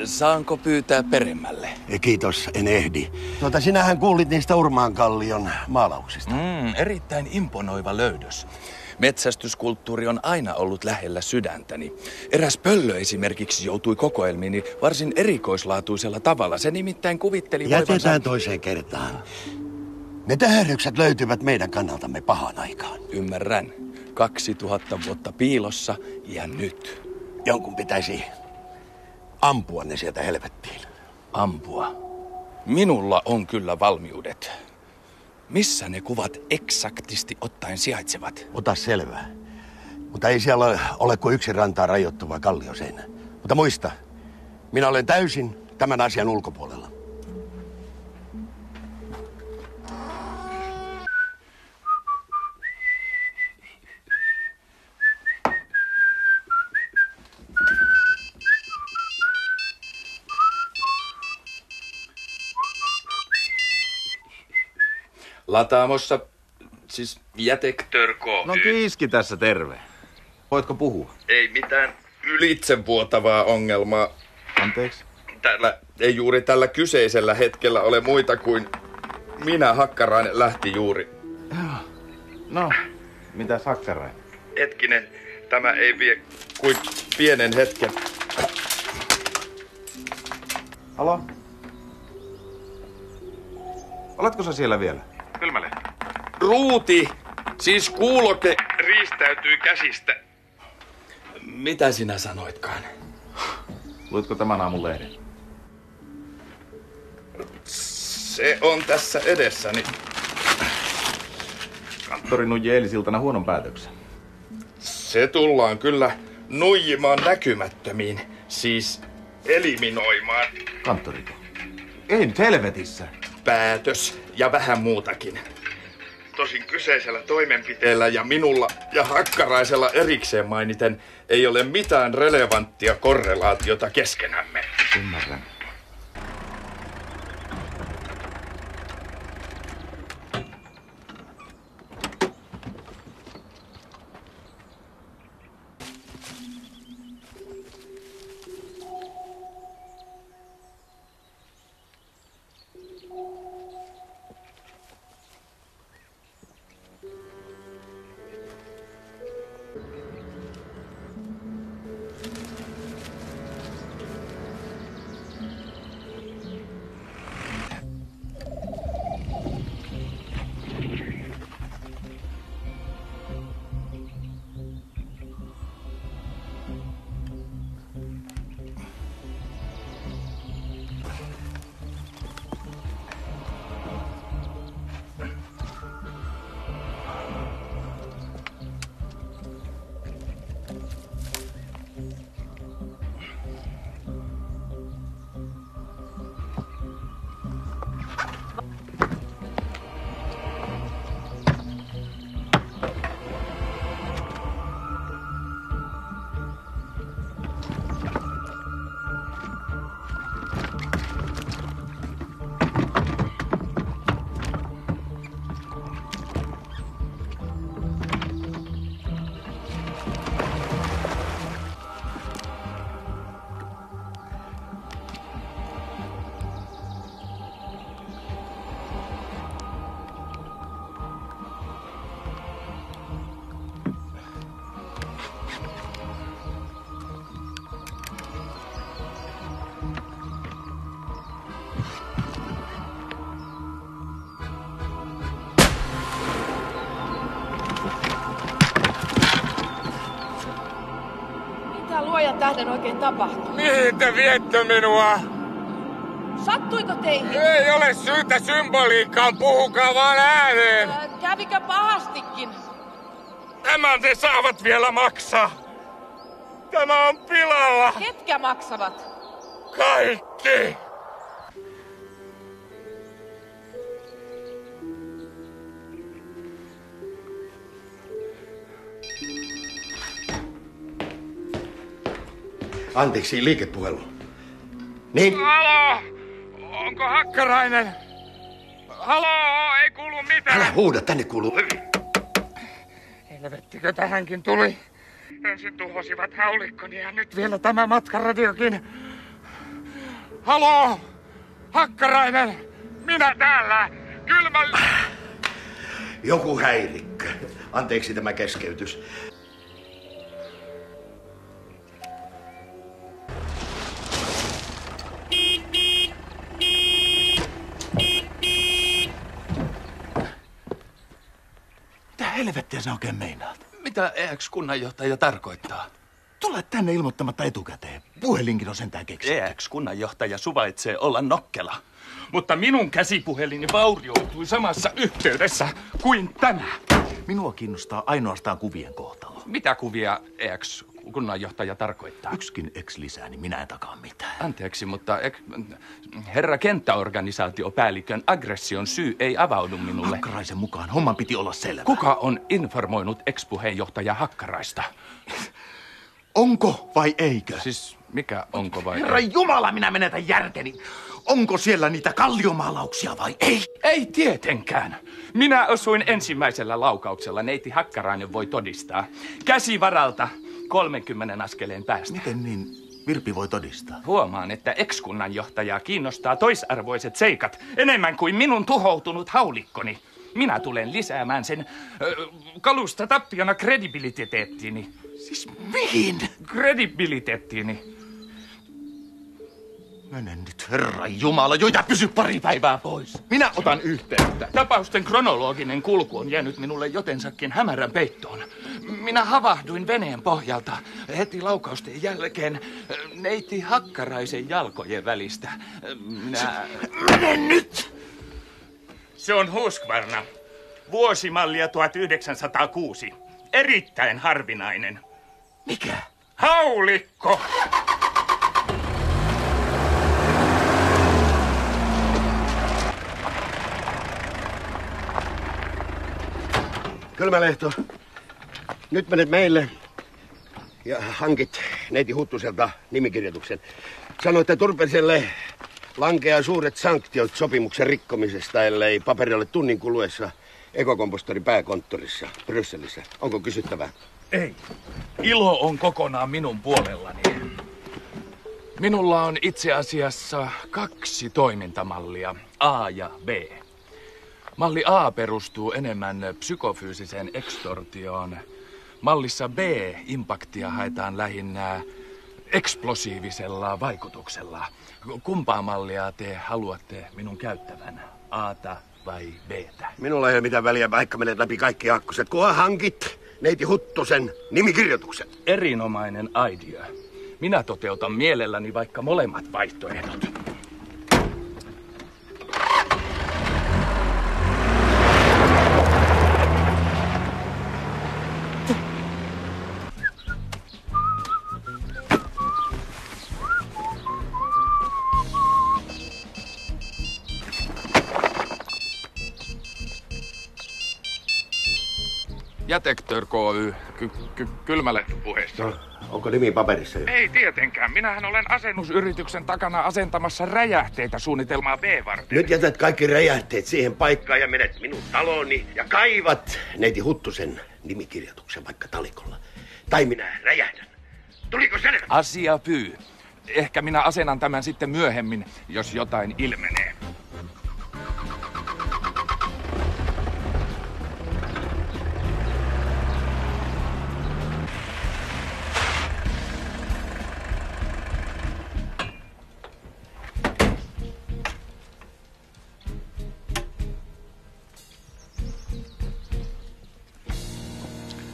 Saanko pyytää peremmälle? Kiitos, en ehdi. Sinähän kuulit niistä Urmaankallion maalauksista. Erittäin imponoiva löydös. Metsästyskulttuuri on aina ollut lähellä sydäntäni. Eräs pöllö esimerkiksi joutui kokoelmiini varsin erikoislaatuisella tavalla. Se nimittäin kuvitteli Jätetään toiseen kertaan. Ne tähdykset löytyvät meidän kannaltamme pahaan aikaan. Ymmärrän. 2000 vuotta piilossa ja nyt. Jonkun pitäisi ampua ne sieltä helvettiin. Ampua? Minulla on kyllä valmiudet. Missä ne kuvat eksaktisti ottaen sijaitsevat? Ota selvää. Mutta ei siellä ole kuin yksi rantaa rajoittuva kallioseinä. Mutta muista, minä olen täysin tämän asian ulkopuolella. Lataamossa, siis jätektör K. No Kiiski tässä terve. Voitko puhua? Ei mitään ylitsevuotavaa ongelmaa. Anteeksi? Ei juuri tällä kyseisellä hetkellä ole muita kuin minä. Hakkarainen lähti juuri. No, mitäs Hakkarainen? Hetkinen, tämä ei vie kuin pienen hetken. Halo? Oletko sä siellä vielä? Kylmälehti. Ruuti, siis kuuloke, riistäytyi käsistä. Mitä sinä sanoitkaan? Luitko tämän aamun lehden? Se on tässä edessäni. Kanttori nuiji eilisiltana huonon päätöksen. Se tullaan kyllä nuijimaan näkymättömiin, siis eliminoimaan. Kanttoriko? Ei nyt helvetissä. Päätös ja vähän muutakin. Tosin kyseisellä toimenpiteellä ja minulla ja Hakkaraisella erikseen mainiten ei ole mitään relevanttia korrelaatiota keskenämme. Ymmärrän. Mitä tähden oikein tapahtui? Mihin te viette minua? Sattuiko teihin? Ei ole syytä symboliikkaan, puhukaa vaan ääneen. Kävikö pahastikin? Tämän te saavat vielä maksaa. Tämä on pilalla. Ketkä maksavat? Kaikki. Anteeksi, liikepuhelu. Niin? Halo! Onko Hakkarainen? Halo! Ei kuulu mitään. Älä huuda, tänne kuuluu hyvin. Helvettikö tähänkin tuli? Ensin tuhosivat haulikkoni ja nyt vielä tämä matkaradiokin. Halo! Hakkarainen! Minä täällä! Kylmä... Joku häirikkö. Anteeksi tämä keskeytys. Mitä helvettiä sä oikein meinaat? Mitä EX-kunnanjohtaja tarkoittaa? Tule tänne ilmoittamatta etukäteen. Puhelinkin on sentään keksitty. EX-kunnanjohtaja suvaitsee olla nokkela. Mutta minun käsipuhelini vaurioitui samassa yhteydessä kuin tämä. Minua kiinnostaa ainoastaan kuvien kohtalo. Mitä kuvia EX-kunnanjohtaja tarkoittaa? Yksikin X lisää, niin minä en takaa mitään. Anteeksi, mutta herra kenttäorganisaatiopäällikön aggression syy ei avaudu minulle. Hakkaraisen mukaan homman piti olla selvä. Kuka on informoinut ex-puheenjohtaja Hakkaraista? Onko vai eikö? Siis mikä onko vai Herra Jumala, minä menetän järkeni. Onko siellä niitä kalliomaalauksia vai ei? Ei tietenkään. Minä osuin ensimmäisellä laukauksella. Neiti Hakkarainen voi todistaa. Käsivaralta 30 askeleen päästä. Miten niin Virpi voi todistaa? Huomaan, että ex-kunnanjohtajaa kiinnostaa toisarvoiset seikat enemmän kuin minun tuhoutunut haulikkoni. Minä tulen lisäämään sen kalusta tappiona kredibiliteettiini. Siis mihin? Kredibiliteettiini. Mene nyt, Herra Jumala, joita pysy pari päivää pois. Minä otan yhteyttä. Tapausten kronologinen kulku on jäänyt minulle jotensakin hämärän peittoon. Minä havahduin veneen pohjalta heti laukausten jälkeen neiti Hakkaraisen jalkojen välistä. Mene nyt! Se on Husqvarna. Vuosimallia 1906. Erittäin harvinainen. Mikä? Haulikko! Kylmälehto, nyt menet meille ja hankit neiti Huttuselta nimikirjoituksen. Sano, että Turpeselle lankeaa suuret sanktiot sopimuksen rikkomisesta, ellei paperi ole tunnin kuluessa ekokompostorin pääkonttorissa Brysselissä. Onko kysyttävää? Ei. Ilo on kokonaan minun puolellani. Minulla on itse asiassa 2 toimintamallia, A ja B. Malli A perustuu enemmän psykofyysiseen ekstortioon. Mallissa B impaktia haetaan lähinnä eksplosiivisella vaikutuksella. Kumpaa mallia te haluatte minun käyttävän? A:ta vai B:tä? Minulla ei ole mitään väliä, vaikka menet läpi kaikki akkuset. Kunhan hankit neiti Huttusen nimikirjoituksen. Erinomainen idea. Minä toteutan mielelläni vaikka molemmat vaihtoehdot. Jätektör KY, Kylmälehtopuheessa. No, onko nimi paperissa jo? Ei tietenkään. Minähän olen asennusyrityksen takana asentamassa räjähteitä suunnitelmaa B varten. Nyt jätät kaikki räjähteet siihen paikkaan ja menet minun talooni ja kaivat neiti Huttusen nimikirjoituksen vaikka talikolla. Tai minä räjähdän. Tuliko selvä? Asia pyy. Ehkä minä asennan tämän sitten myöhemmin, jos jotain ilmenee.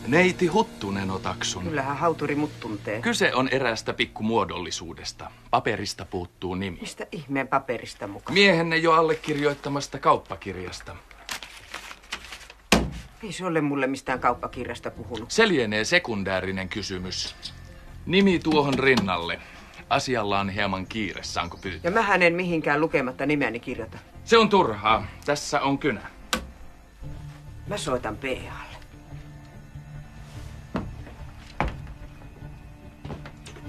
Neiti Huttunen otaksun. Kyllähän hauturi mut tuntee. Kyse on eräästä pikkumuodollisuudesta. Paperista puuttuu nimi. Mistä ihmeen paperista mukaan? Miehenne jo allekirjoittamasta kauppakirjasta. Ei se ole mulle mistään kauppakirjasta puhunut. Se lienee sekundäärinen kysymys. Nimi tuohon rinnalle. Asialla on hieman kiire, saanko pyytää? Ja mähän en mihinkään lukematta nimeäni kirjoita. Se on turhaa. Tässä on kynä. Mä soitan PA:lle.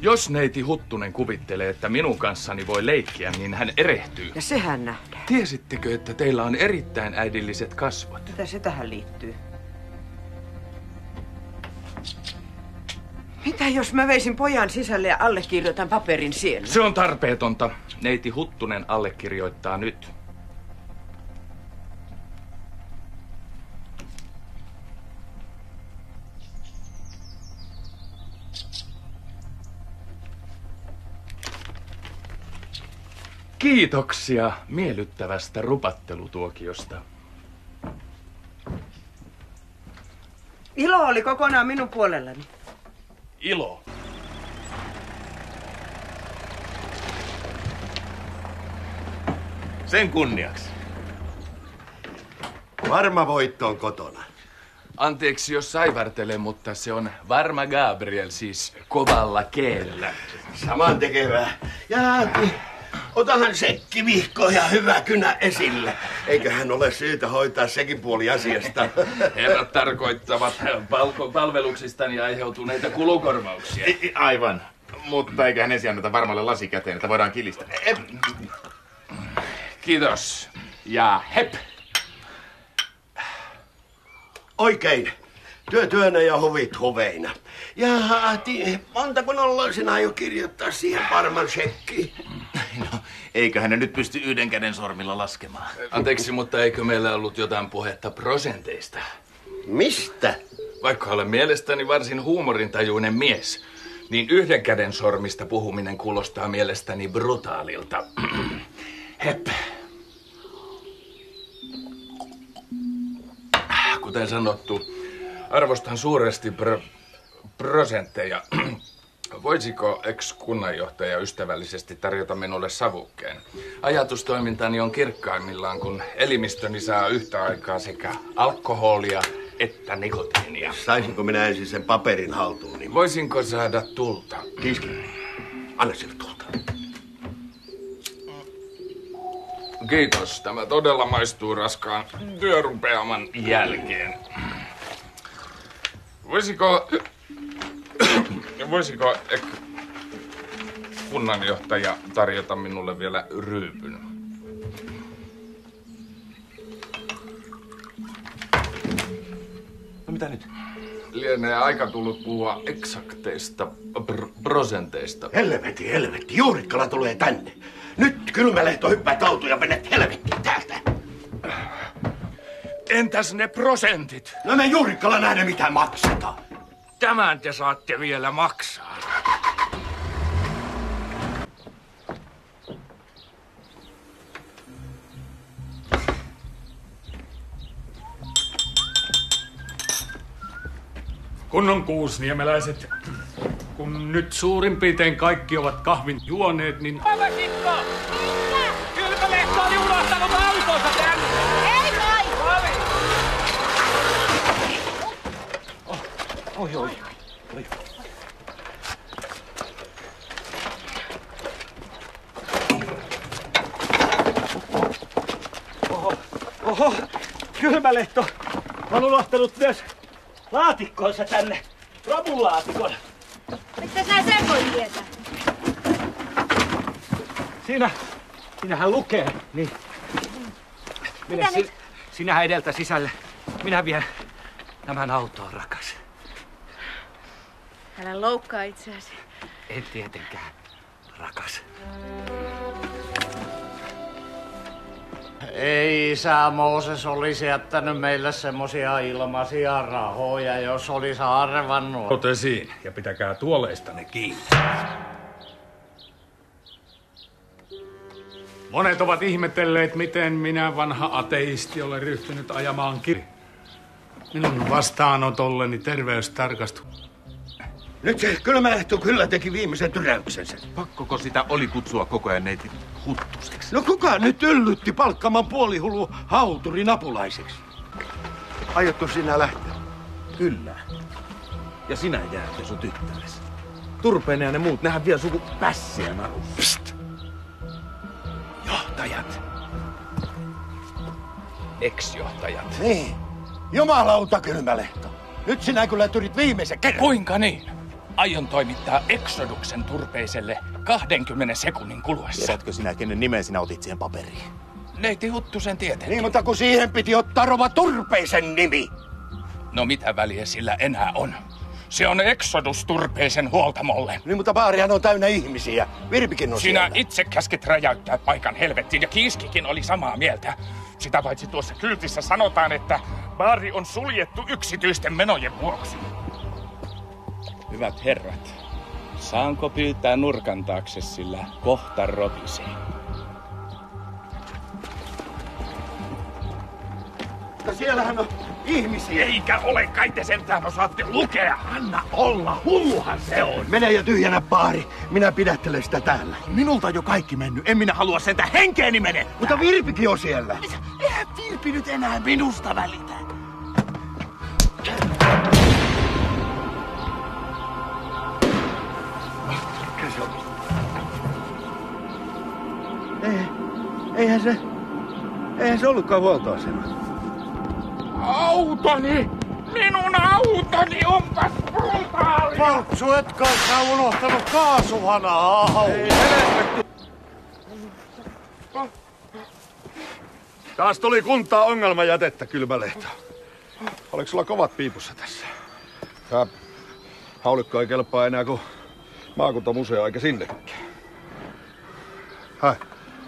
Jos neiti Huttunen kuvittelee, että minun kanssani voi leikkiä, niin hän erehtyy. Ja sehän nähdään. Tiesittekö, että teillä on erittäin äidilliset kasvot? Mitä se tähän liittyy? Mitä jos mä veisin pojan sisälle ja allekirjoitan paperin siellä? Se on tarpeetonta. Neiti Huttunen allekirjoittaa nyt. Kiitoksia miellyttävästä rupattelutuokiosta. Ilo oli kokonaan minun puolellani. Ilo. Sen kunniaksi. Varma voitto on kotona. Anteeksi, jos saivartelen, mutta se on varma Gabriel, siis kovalla keellä. Saman tekevää. Ja otahan sekki vihko ja hyvä kynä esille. Eiköhän ole syytä hoitaa sekin puoli asiasta. Herrat tarkoittavat palveluksistani aiheutuneita kulukorvauksia. Aivan. Mutta eiköhän ensin anneta varmalle lasi käteen, että voidaan kilistää. Kiitos. Ja hep! Oikein. Työ työnä ja hovit hoveina. Ja montako nollaa sinä aiot kirjoittaa siihen varman shekkiin? No, eiköhän ne nyt pysty yhden käden sormilla laskemaan. Anteeksi, mutta eikö meillä ollut jotain puhetta prosenteista? Mistä? Vaikka olen mielestäni varsin huumorintajuinen mies, niin yhden käden sormista puhuminen kuulostaa mielestäni brutaalilta. Hep. Kuten sanottu, arvostan suuresti prosentteja. Voisiko ex-kunnanjohtaja ystävällisesti tarjota minulle savukkeen? Ajatustoimintani on kirkkaimmillaan, kun elimistöni saa yhtä aikaa sekä alkoholia että nikotiinia. Saisinko minä ensin sen paperin haltuun? Niin... Voisinko saada tulta? Kiiski. Anna sille tulta. Kiitos. Tämä todella maistuu raskaan työrupeaman jälkeen. Voisiko kunnanjohtaja tarjota minulle vielä ryypyn? No mitä nyt? Lienee aika tullut puhua eksakteista prosenteista. Helvetti. Juurikkala tulee tänne. Nyt Kylmälehto hyppää tautuun ja menet helvettiin täältä. Entäs ne prosentit? No me Juurikkala nähdä mitä maksetaan. Tämän te saatte vielä maksaa. Kunnon kuusniemeläiset. Kun nyt suurin piirtein kaikki ovat kahvin juoneet, niin... Pavasikko! Mitä? Kylmälehto oli unohtanut autonsa tänne! Ei kai! Oi. Oho, Kylmälehto on unohtanut myös laatikkoonsa tänne. Rapulaatikon. Mistä sä sen voi tietää? Siinähän lukee. Niin. Mene sinähän edeltä sisälle. Minä vien tämän autoon, rakas. Älä loukkaa itseäsi. En tietenkään, rakas. Ei isä Mooses olisi jättänyt meille semmosia ilmaisia rahoja, jos olisi arvannut. Totesiin, ja pitäkää tuoleistanne kiinni. Monet ovat ihmetelleet, miten minä vanha ateisti olen ryhtynyt ajamaan Minun vastaanotolleni terveystarkastus. Nyt se Kylmälehto kyllä teki viimeisen tyräyksensä. Pakkoko sitä oli kutsua koko ajan neiti Huttuseksi? No kuka nyt yllytti palkkaman puolihullu hauturin apulaiseksi? Aiotko sinä lähteä? Kyllä. Ja sinä jäät ja sun tyttäresi. Turpeinen ja ne muut, nehän vie suku pässiä naruun. Psst! Johtajat. Ex-johtajat. Niin. Jumalauta, Kylmälehto. Nyt sinä kyllä tyrit viimeisen kerran. Kuinka niin? Aion toimittaa Exoduksen Turpeiselle 20 sekunnin kuluessa. Tiedätkö sinä, kenen nimen sinä otit siihen paperiin? Neiti Huttusen tietenkin. Niin, mutta kun siihen piti ottaa Rova Turpeisen nimi. No mitä väliä sillä enää on? Se on Exodus Turpeisen huoltamolle. Niin, mutta baarihan on täynnä ihmisiä. Virpikin on Sinä siellä. itse käskit räjäyttää paikan helvettiin ja Kiiskikin oli samaa mieltä. Sitä paitsi tuossa kyltissä sanotaan, että baari on suljettu yksityisten menojen vuoksi. Hyvät herrat, saanko pyytää nurkan taakse, sillä kohta ropisee. Mutta siellähän on ihmisiä. Eikä ole, kai te sentään osaatte lukea. Anna olla, hulluhan se on. Mene ja tyhjänä baari. Minä pidättelen sitä täällä. Minulta on jo kaikki mennyt. En minä halua sentä henkeeni mene. Mutta Virpikin on siellä. Eihän Virpi nyt enää minusta välitä. Eihän se ollutkaan huoltoasema. Autoni! Minun autoni onpas brutaali! Paltsu, et kai sä unohtanut kaasuhanaa. Taas tuli kuntaa ongelmajätettä, Kylmälehto. Oliko sulla kovat piipussa tässä? Tää haulikko ei kelpaa enää kuin maakuntamuseo eikä sinnekään. Häh?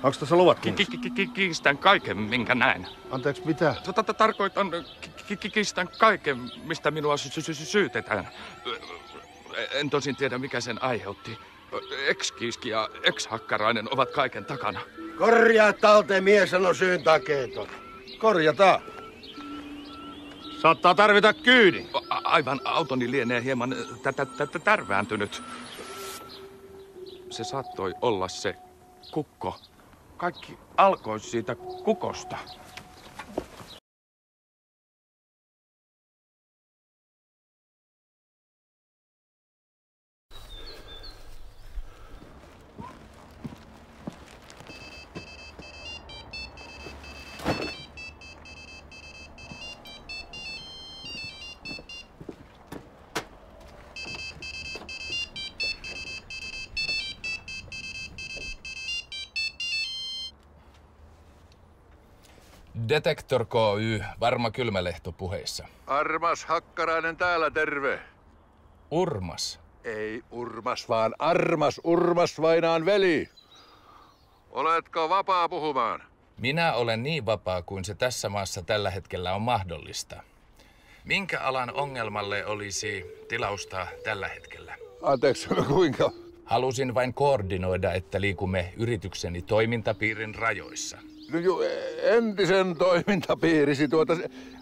Onko tässä luvat kunnossa? Kiistän kaiken, minkä näen. Anteeksi, mitä? Tarkoitan, kiistän kaiken, mistä minua syytetään. En tosin tiedä, mikä sen aiheutti. Ex-kiiski ja ex-hakkarainen ovat kaiken takana. Korjaa talteen, mies sanoi syyn takeeton. Korjataan. Saattaa tarvita kyydin. Aivan, autoni lienee hieman tärvääntynyt. Se saattoi olla se kukko. Kaikki alkoi siitä kukosta. Detektor KY, Varma Kylmälehto puheissa. Armas Hakkarainen täällä, terve. Urmas. Ei Urmas, vaan Armas Urmas Vainaan veli. Oletko vapaa puhumaan? Minä olen niin vapaa kuin se tässä maassa tällä hetkellä on mahdollista. Minkä alan ongelmalle olisi tilausta tällä hetkellä? Anteeksi, kuinka? Halusin vain koordinoida, että liikumme yritykseni toimintapiirin rajoissa. Entisen toimintapiirisi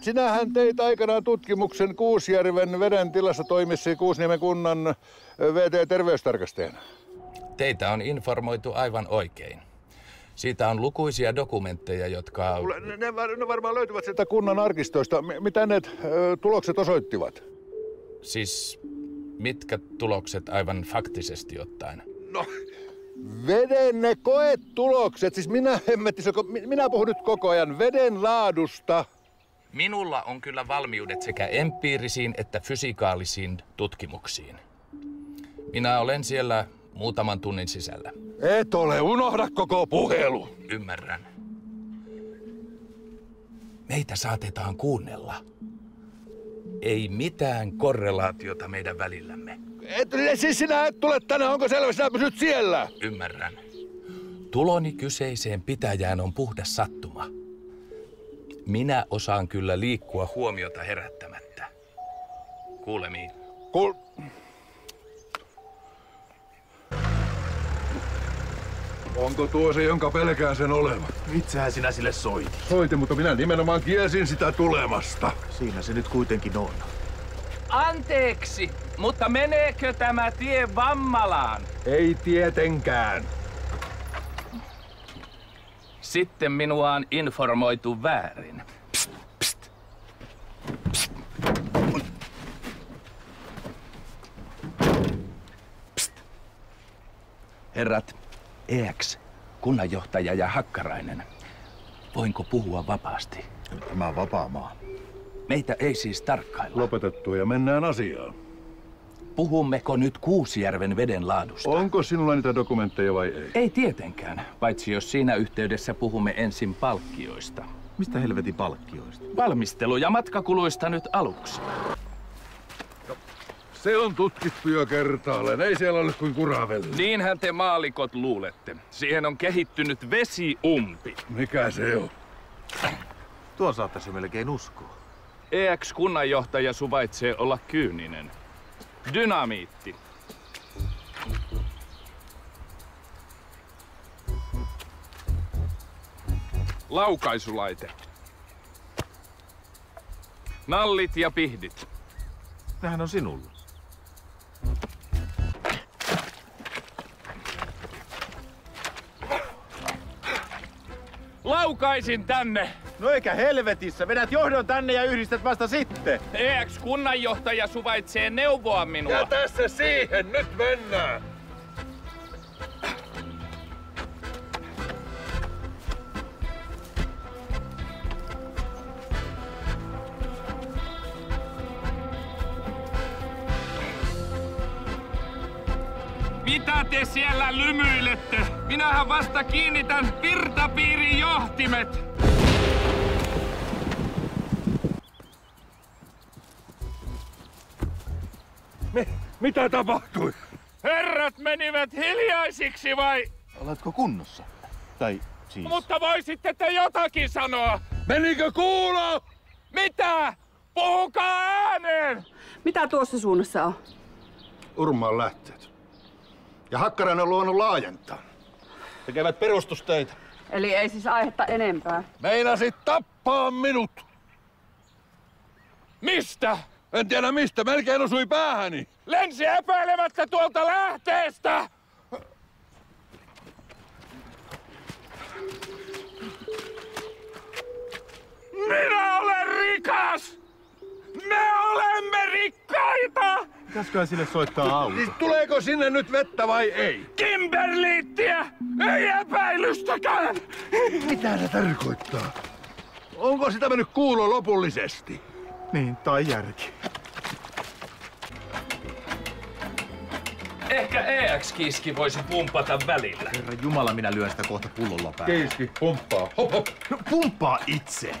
sinähän teit aikanaan tutkimuksen Kuusjärven veden tilassa toimisi Kuusniemen kunnan VT-terveystarkastajana. Teitä on informoitu aivan oikein. Siitä on lukuisia dokumentteja, jotka... Ne varmaan löytyvät sieltä kunnan arkistoista. Mitä ne tulokset osoittivat? Siis mitkä tulokset aivan faktisesti ottaen? No, veden ne koetulokset. Siis minä puhun nyt koko ajan veden laadusta. Minulla on kyllä valmiudet sekä empiirisiin että fysikaalisiin tutkimuksiin. Minä olen siellä muutaman tunnin sisällä. Et ole, unohda koko puhelu. Ymmärrän. Meitä saatetaan kuunnella. Ei mitään korrelaatiota meidän välillämme. Siis sinä et tule tänne, onko selvä, sinä pysyt siellä? Ymmärrän. Tuloni kyseiseen pitäjään on puhdas sattuma. Minä osaan kyllä liikkua huomiota herättämättä. Kuulemiin. Onko tuo se, jonka pelkään sen olevan? Itsehän sinä sille soitit. Soitin, mutta minä nimenomaan kiesin sitä tulemasta. Siinä se nyt kuitenkin on. Anteeksi, mutta meneekö tämä tie Vammalaan? Ei tietenkään. Sitten minua on informoitu väärin. Psst, psst. Psst. Psst. Herrat, EX, kunnanjohtaja ja Hakkarainen. Voinko puhua vapaasti? Tämä on vapaa maa. Meitä ei siis tarkkailla. Lopetettua ja mennään asiaan. Puhummeko nyt Kuusjärven veden laadusta? Onko sinulla niitä dokumentteja vai ei? Ei tietenkään, paitsi jos siinä yhteydessä puhumme ensin palkkioista. Mistä helvetin palkkioista? Valmistelu- ja matkakuluista nyt aluksi. Se on tutkittu jo kertaalleen. Ei siellä ole kuin kuravella. Niinhän te maalikot luulette. Siihen on kehittynyt vesiumpi. Mikä se on? Tuo saattaisi melkein uskoa. EX-kunnanjohtaja suvaitsee olla kyyninen. Dynamiitti. Laukaisulaite. Nallit ja pihdit. Nämähän on sinulla. Laukaisin tänne! No eikä helvetissä. Vedät johdon tänne ja yhdistät vasta sitten. EX-kunnanjohtaja suvaitsee neuvoa minua. Ja tässä siihen nyt mennään. Mitä te siellä lymyilette? Minähän vasta kiinnitän virtapiirin johtimet. Mitä tapahtui? Herrat menivät hiljaisiksi vai? Oletko kunnossa? Tai siis... Mutta voisitte te jotakin sanoa. Menikö kuulo? Mitä? Puhukaa ääneen! Mitä tuossa suunnassa on? Urmaan lähteet. Ja Hakkarainen on luonut laajentaa. Tekevät perustustöitä. Eli ei siis aihetta enempää. Meinasit tappaa minut. Mistä? En tiedä mistä, melkein osui päähäni. Lensi epäilemättä tuolta lähteestä! Minä olen rikas! Me olemme rikkaita! Pitäisikö sille soittaa auto? Siis tuleeko sinne nyt vettä vai ei? Kimberliittiä! Ei epäilystäkään! Mitä se tarkoittaa? Onko sitä mennyt kuulo lopullisesti? Niin, tai järki. Ehkä EX-kiiski voisi pumpata välillä. Herra Jumala, minä lyön sitä kohta pullolla päälle. Kiiski, pumppaa. Hop, hop. No, pumppaa itse.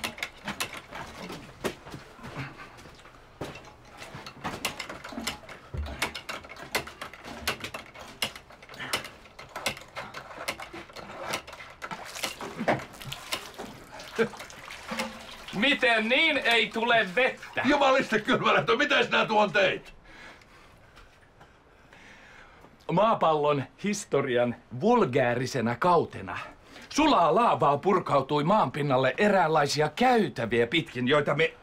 Miten niin ei tule vettä? Jumaliste kylmälähtö, mitäs nää tuon teit? Maapallon historian vulgäärisenä kautena sulaa laavaa purkautui maanpinnalle eräänlaisia käytäviä pitkin, joita me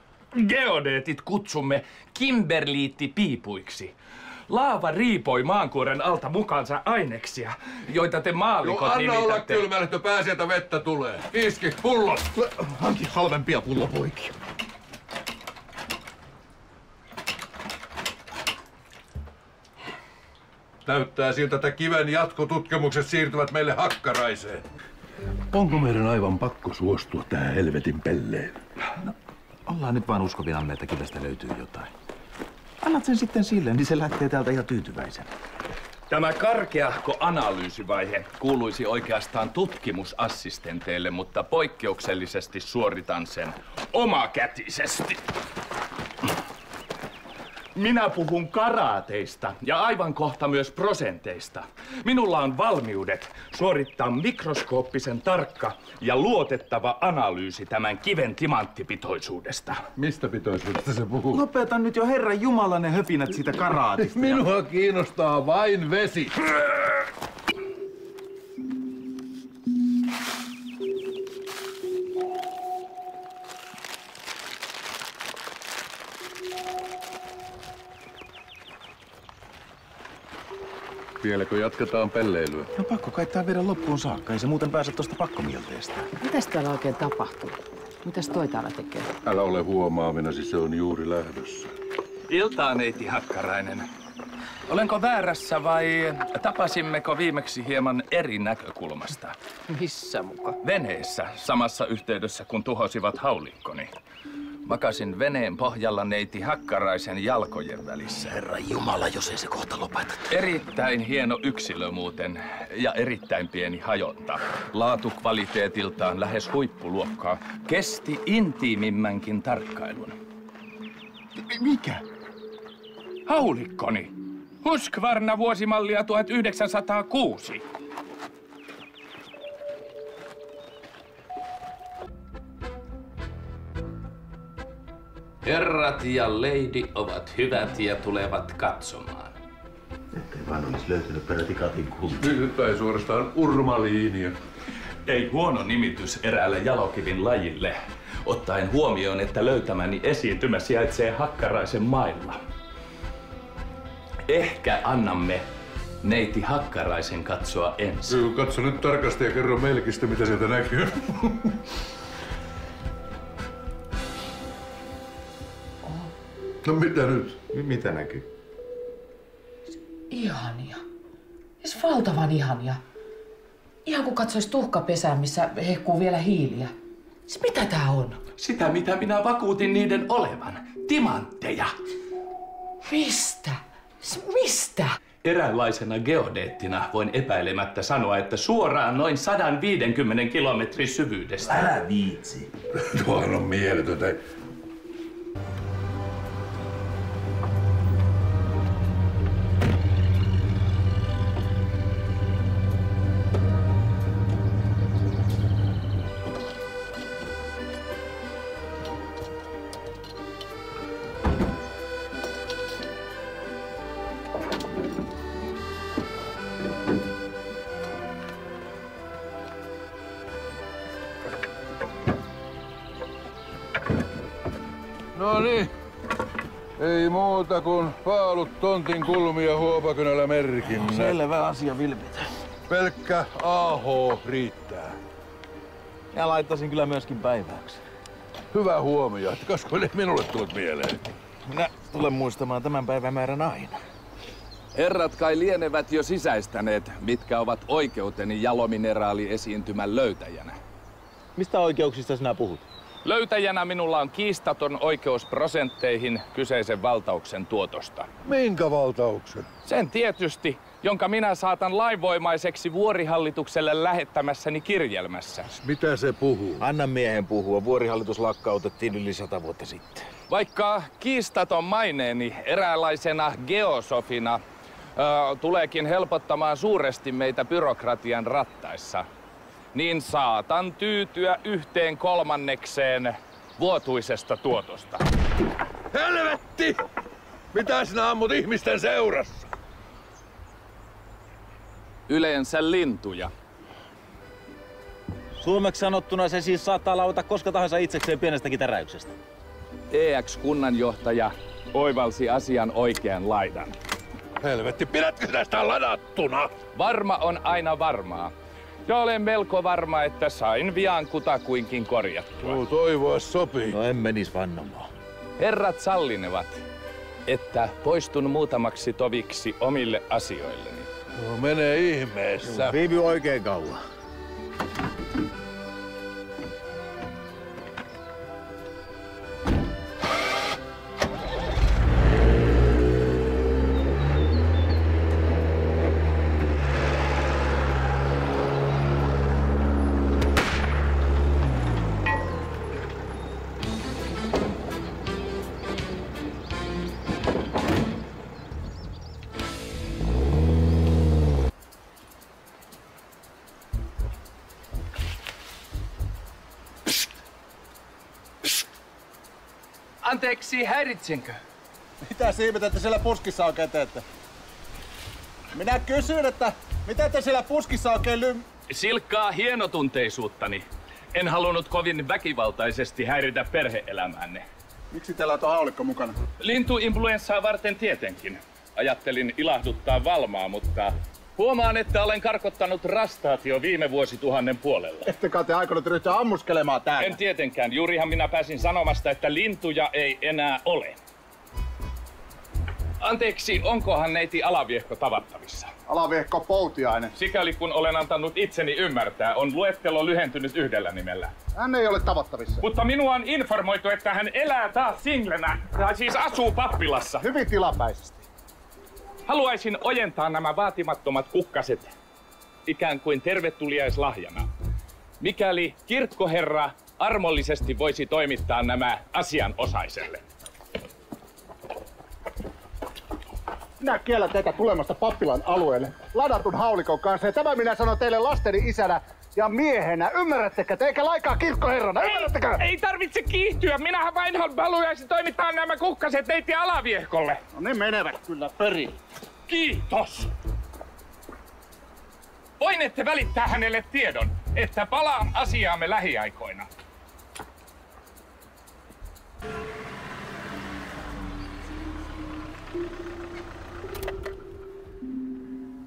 geodeetit kutsumme kimberliittipiipuiksi. Laava riipoi maankuoren alta mukaansa aineksia, joita te maalikot nimitätte. Anna olla kylmälähtö, pääsieltä vettä tulee. Kiiski, pullot. Hanki halvempia pullopoikia. Näyttää siltä, että kiven jatkotutkimukset siirtyvät meille Hakkaraiseen. Onko meidän aivan pakko suostua tähän helvetin pelleen? No, ollaan nyt vaan uskovinaamme, että kivestä löytyy jotain. Annat sen sitten sille, niin se lähtee täältä ihan tyytyväisenä. Tämä karkeahko analyysivaihe kuuluisi oikeastaan tutkimusassistenteille, mutta poikkeuksellisesti suoritan sen omakätisesti. Minä puhun karaateista ja aivan kohta myös prosenteista. Minulla on valmiudet suorittaa mikroskooppisen tarkka ja luotettava analyysi tämän kiven timanttipitoisuudesta. Mistä pitoisuudesta se puhuu? Lopeta nyt jo Herran Jumala ne höpinät siitä karaatista. Minua kiinnostaa vain vesi. Vieläkö jatketaan pelleilyä? No pakko kai tää viedä loppuun saakka. Ei se muuten pääse tosta pakkomielteestä. Mitäs täällä oikein tapahtuu? Mitäs toi täällä tekee? Älä ole huomaavinasi, se on juuri lähdössä. Iltaa, neiti Hakkarainen. Olenko väärässä vai tapasimmeko viimeksi hieman eri näkökulmasta? Missä muka? Veneessä, samassa yhteydessä kun tuhosivat haulikkoni. Makasin veneen pohjalla neiti Hakkaraisen jalkojen välissä. Herra Jumala, jos ei se kohta lopeta. Erittäin hieno yksilö muuten ja erittäin pieni hajonta. Laatukvaliteetiltaan lähes huippuluokkaa. Kesti intiimimmänkin tarkkailun. Mikä? Haulikkoni. Husqvarna vuosimallia 1906. Herrat ja lady ovat hyvät ja tulevat katsomaan. Ettei vaan olisi löytynyt peräti katin kulta. Tai suorastaan urmaliinia. Ei huono nimitys eräälle jalokivin lajille, ottaen huomioon, että löytämäni esiintymä sijaitsee Hakkaraisen mailla. Ehkä annamme neiti Hakkaraisen katsoa ensin. Katso nyt tarkasti ja kerro Melkistä, mitä sieltä näkyy. No mitä nyt? Mitä näkyy? Ihania. Siis valtavan ihania. Ihan kuin katsois tuhkapesään, missä hehkuu vielä hiiliä. Siis mitä tää on? Sitä, mitä minä vakuutin niiden olevan. Timantteja. Mistä? Mistä? Eräänlaisena geodeettina voin epäilemättä sanoa, että suoraan noin 150 kilometrin syvyydestä. Älä viitsi. Tuohan on mieletöntä. No niin. Ei muuta kuin paalut tontin kulmia Huopakynällä merkinnä. Selvä asia, Vilpitä. Pelkkä AH riittää. Ja laittaisin kyllä myöskin päiväksi. Hyvä huomio, että kasko ei minulle tullut mieleen. Minä tulen muistamaan tämän päivämäärän aina. Herrat kai lienevät jo sisäistäneet, mitkä ovat oikeuteni jalomineraaliesiintymän löytäjänä. Mistä oikeuksista sinä puhut? Löytäjänä minulla on kiistaton oikeus prosentteihin kyseisen valtauksen tuotosta. Minkä valtauksen? Sen tietysti, jonka minä saatan lainvoimaiseksi Vuorihallitukselle lähettämässäni kirjelmässä. Mitä se puhuu? Anna miehen puhua. Vuorihallitus lakkautettiin yli 100 vuotta sitten. Vaikka kiistaton maineeni eräänlaisena geosofina tuleekin helpottamaan suuresti meitä byrokratian rattaissa, niin saatan tyytyä 1/3 vuotuisesta tuotosta. Helvetti! Mitä sinä ammut ihmisten seurassa? Yleensä lintuja. Suomeksi sanottuna se siis saattaa lauta koska tahansa itsekseen pienestäkin täräyksestä. EX-kunnanjohtaja oivalsi asian oikean laidan. Helvetti, pidätkö tästä ladattuna? Varma on aina varmaa. Ja olen melko varma, että sain vian kutakuinkin korjattua. No, toivoa sopii. No en menis vannomaan. Herrat sallinevat, että poistun muutamaksi toviksi omille asioilleni. No, menee ihmeessä. No, viivy oikein kauan. Anteeksi, häiritsenkö? Mitä siivet, että siellä puskissa oikein teette? Minä kysyn, että mitä te siellä puskissa oikein Silkkaa hienotunteisuuttani. En halunnut kovin väkivaltaisesti häiritä perhe-elämäänne. Miksi teillä on tuo haulikko mukana? Lintuinfluenssaa varten tietenkin. Ajattelin ilahduttaa Valmaa, mutta huomaan, että olen karkottanut rastaat jo viime vuosituhannen puolella. Ettekä te aikonut ryhtyä ammuskelemaan täällä? En tietenkään. Juurihan minä pääsin sanomasta, että lintuja ei enää ole. Anteeksi, onkohan neiti Alaviehko tavattavissa? Alaviehko Poutiainen. Sikäli kun olen antanut itseni ymmärtää, on luettelo lyhentynyt yhdellä nimellä. Hän ei ole tavattavissa. Mutta minua on informoitu, että hän elää taas singlenä, tai siis asuu pappilassa. Hyvin tilapäisesti. Haluaisin ojentaa nämä vaatimattomat kukkaset ikään kuin tervetuliaislahjana. Mikäli kirkkoherra armollisesti voisi toimittaa nämä asianosaiselle. Minä kiellän teitä tulemasta pappilan alueelle ladatun haulikon kanssa, ja tämä minä sanon teille lasteni isänä ja miehenä. Ymmärrättekö te, eikä laikaa kirkkoherrana? Ymmärrättekö? Ei tarvitse kiihtyä. Minähän vain haluaisin toimittaa nämä kukkaset neiti Alaviehkolle. No ne menevät kyllä perin. Kiitos. Voinette välittää hänelle tiedon, että palaan asiaamme lähiaikoina.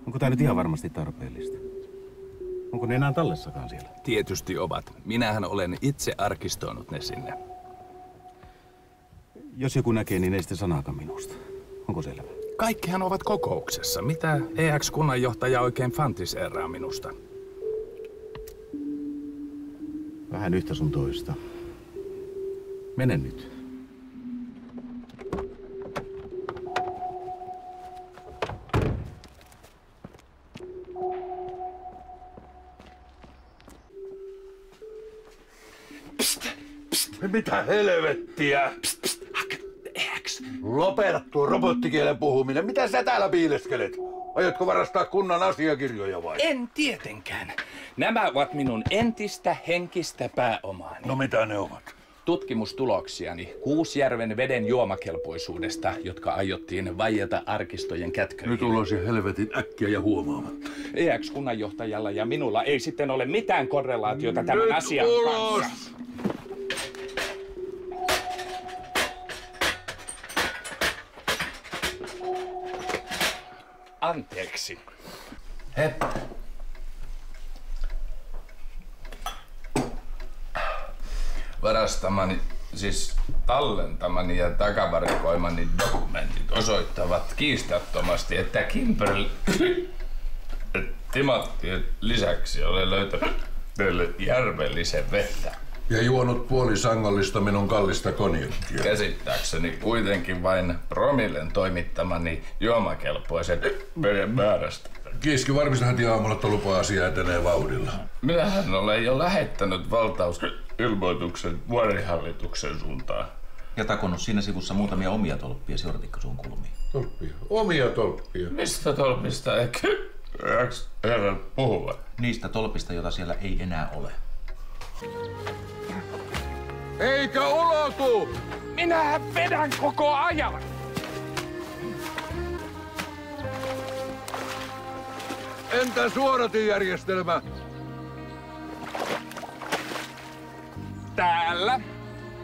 Onko tää nyt ihan varmasti tarpeellista? Onko ne enää tallessakaan siellä? Tietysti ovat. Minähän olen itse arkistoinut ne sinne. Jos joku näkee, niin ei sitten sanaakaan minusta. Onko selvä? Kaikkihan ovat kokouksessa. Mitä EX-kunnanjohtaja oikein fantiseeraa minusta? Vähän yhtä sun toista. Mene nyt. Mitä helvettiä? Lopeta tuo robottikielen puhuminen. Mitä sä täällä piileskelet? Aiotko varastaa kunnan asiakirjoja vai? En tietenkään. Nämä ovat minun entistä henkistä pääomaani. No mitä ne ovat? Tutkimustuloksiani Kuusjärven veden juomakelpoisuudesta, jotka aiottiin vaieta arkistojen kätköihin. Nyt ulosi helvetin äkkiä ja huomaamatta. EX-kunnanjohtajalla ja minulla ei sitten ole mitään korrelaatiota tämän asian kanssa. Anteeksi. Varastamani, siis tallentamani ja takavarikoimani dokumentit osoittavat kiistattomasti, että Kimberly Timothyn lisäksi olen löytänyt teille järvellisen vettä. Ja juonut puoli sangallista minun kallista konjakkia. Käsittääkseni kuitenkin vain promillen toimittamani juomakelpoisen veden määrästä. Kiiski, varmista heti aamulla, että lupa-asia etenee vauhdilla. Minähän olen jo lähettänyt valtausilmoituksen vuorihallituksen suuntaan. Ja takonut siinä sivussa muutamia omia tolppia Jortikkosuun kulmiin. Tolppia? Omia tolppia? Mistä tolpista herrat puhuvat? Niistä tolpista, joita siellä ei enää ole. Eikä ulotu! Minähän vedän koko ajan! Entä suodatijärjestelmä? Täällä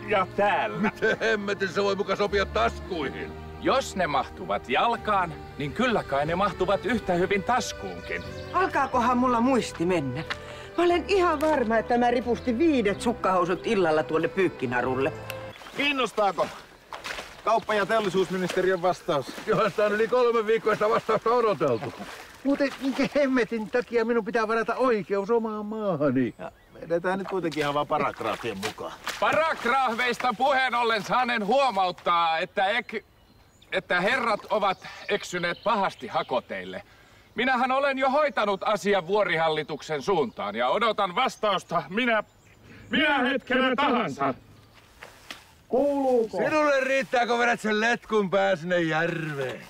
ja täällä. Miten hemmetin se voi muka sopia taskuihin? Jos ne mahtuvat jalkaan, niin kyllä kai ne mahtuvat yhtä hyvin taskuunkin. Alkaakohan mulla muisti mennä? Mä olen ihan varma, että mä ripustin 5 sukkahousut illalla tuonne pyykkinarulle. Kiinnostaako? Kauppa- ja teollisuusministeriön vastaus. Johan sitä on yli 3 viikkoa sitä vastausta odoteltu. Muuten minkä hemmetin takia minun pitää varata oikeus omaan maahani? Ja edetään nyt kuitenkin ihan vaan paragraafien mukaan. Paragraafeista puheen ollen saanen huomauttaa, että herrat ovat eksyneet pahasti hakoteille. Minähän olen jo hoitanut asian vuorihallituksen suuntaan ja odotan vastausta minä hetkenä tahansa. Kuuluuko? Sinulle riittää, kun vedät sen letkun pää sinne järveen.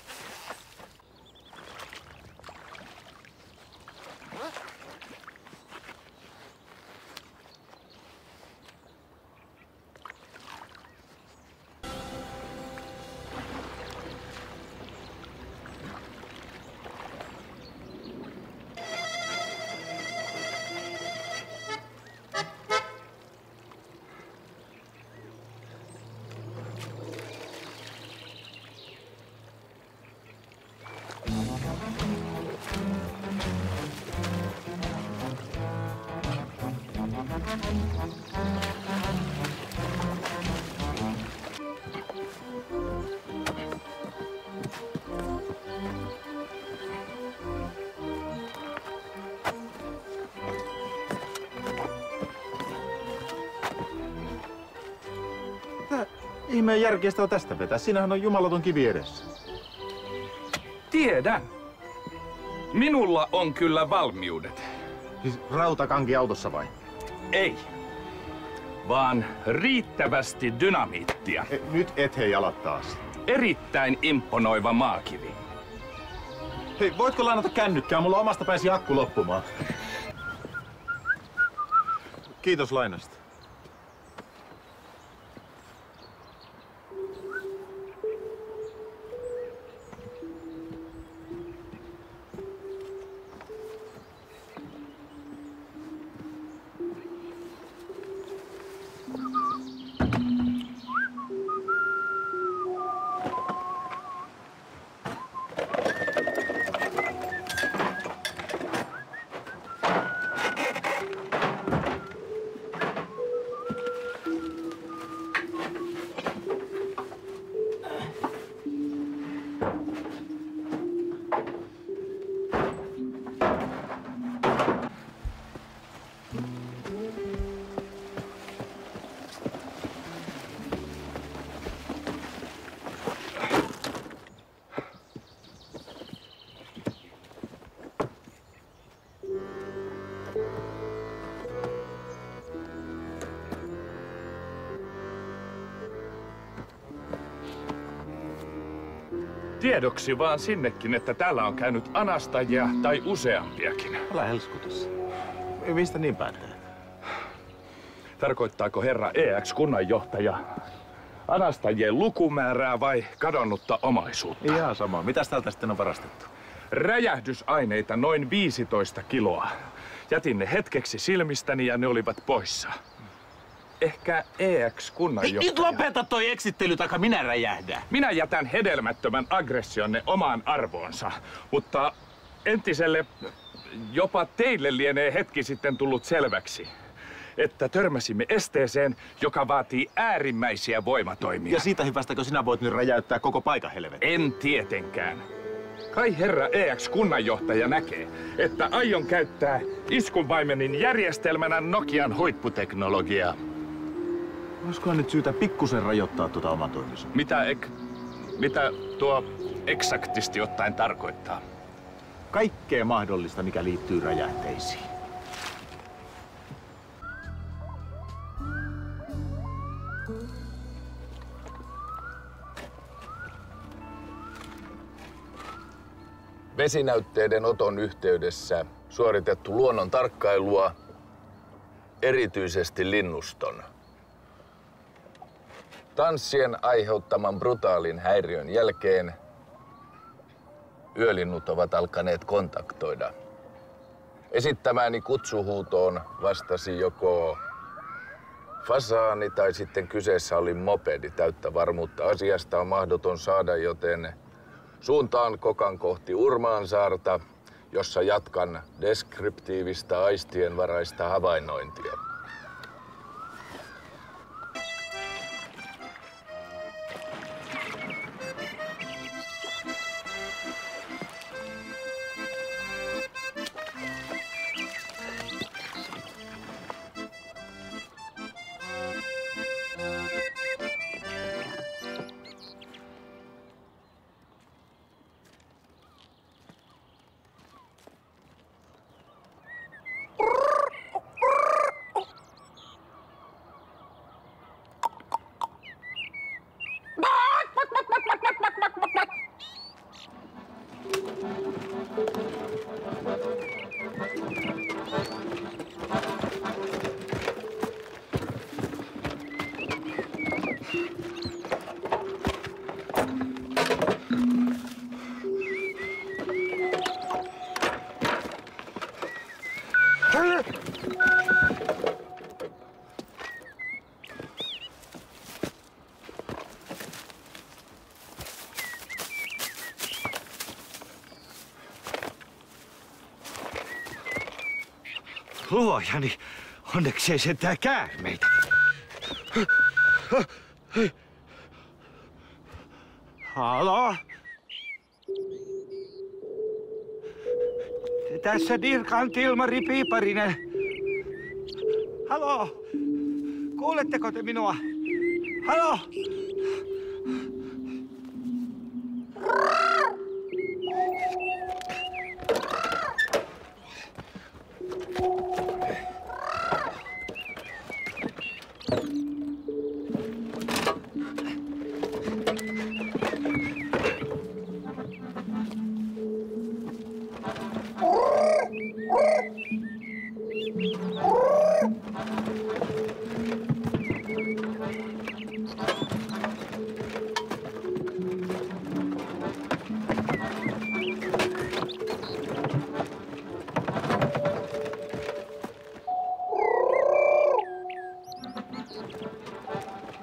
ihmeen järkeä sitä on tästä vetää? Siinähän on jumalaton kivi edessä. Tiedän. Minulla on kyllä valmiudet. Siis rautakanki autossa vai? Ei. Vaan riittävästi dynamiittia. Nyt et hei jalat taas. Erittäin imponoiva maakivi. Hei, voitko lainata kännykkää? Mulla omasta pääsi akku loppumaan. Kiitos lainasta. Tiedoksi vaan sinnekin, että täällä on käynyt anastajia tai useampiakin. Älä helskutus. Mistä niin päättää? Tarkoittaako herra EX-kunnanjohtaja anastajien lukumäärää vai kadonnutta omaisuutta? Ihan sama. Mitäs täältä sitten on varastettu? Räjähdysaineita noin 15 kiloa. Jätin ne hetkeksi silmistäni ja ne olivat poissa. Ehkä EX-kunnanjohtaja. Nyt lopeta toi eksittely, taikka minä räjähdän. Minä jätän hedelmättömän aggressionne omaan arvoonsa, mutta entiselle, jopa teille lienee hetki sitten tullut selväksi, että törmäsimme esteeseen, joka vaatii äärimmäisiä voimatoimia. Ja siitä hyvästäkö sinä voit nyt räjäyttää koko paikan helvetin? En tietenkään. Kai herra EX-kunnanjohtaja näkee, että aion käyttää iskunvaimenin järjestelmänä Nokian huipputeknologiaa. Olisikohan nyt syytä pikkusen rajoittaa tuota omatoimisuutta? Mitä tuo eksaktisti ottaen tarkoittaa? Kaikkea mahdollista, mikä liittyy räjähteisiin. Vesinäytteiden oton yhteydessä suoritettu luonnon tarkkailua, erityisesti linnuston. Tanssien aiheuttaman brutaalin häiriön jälkeen yölinnut ovat alkaneet kontaktoida. Esittämääni kutsuhuutoon vastasi joko fasaani tai sitten kyseessä oli mopedi. Täyttä varmuutta asiasta on mahdoton saada, joten suuntaan kokan kohti Urmaansaarta, jossa jatkan deskriptiivistä aistienvaraista havainnointia. Luojani, onneksi ei sentään käärmeitä. Halo? Tässä Dirkan Tilmari Piiparinen. Halo? Kuuletteko te minua? Halo?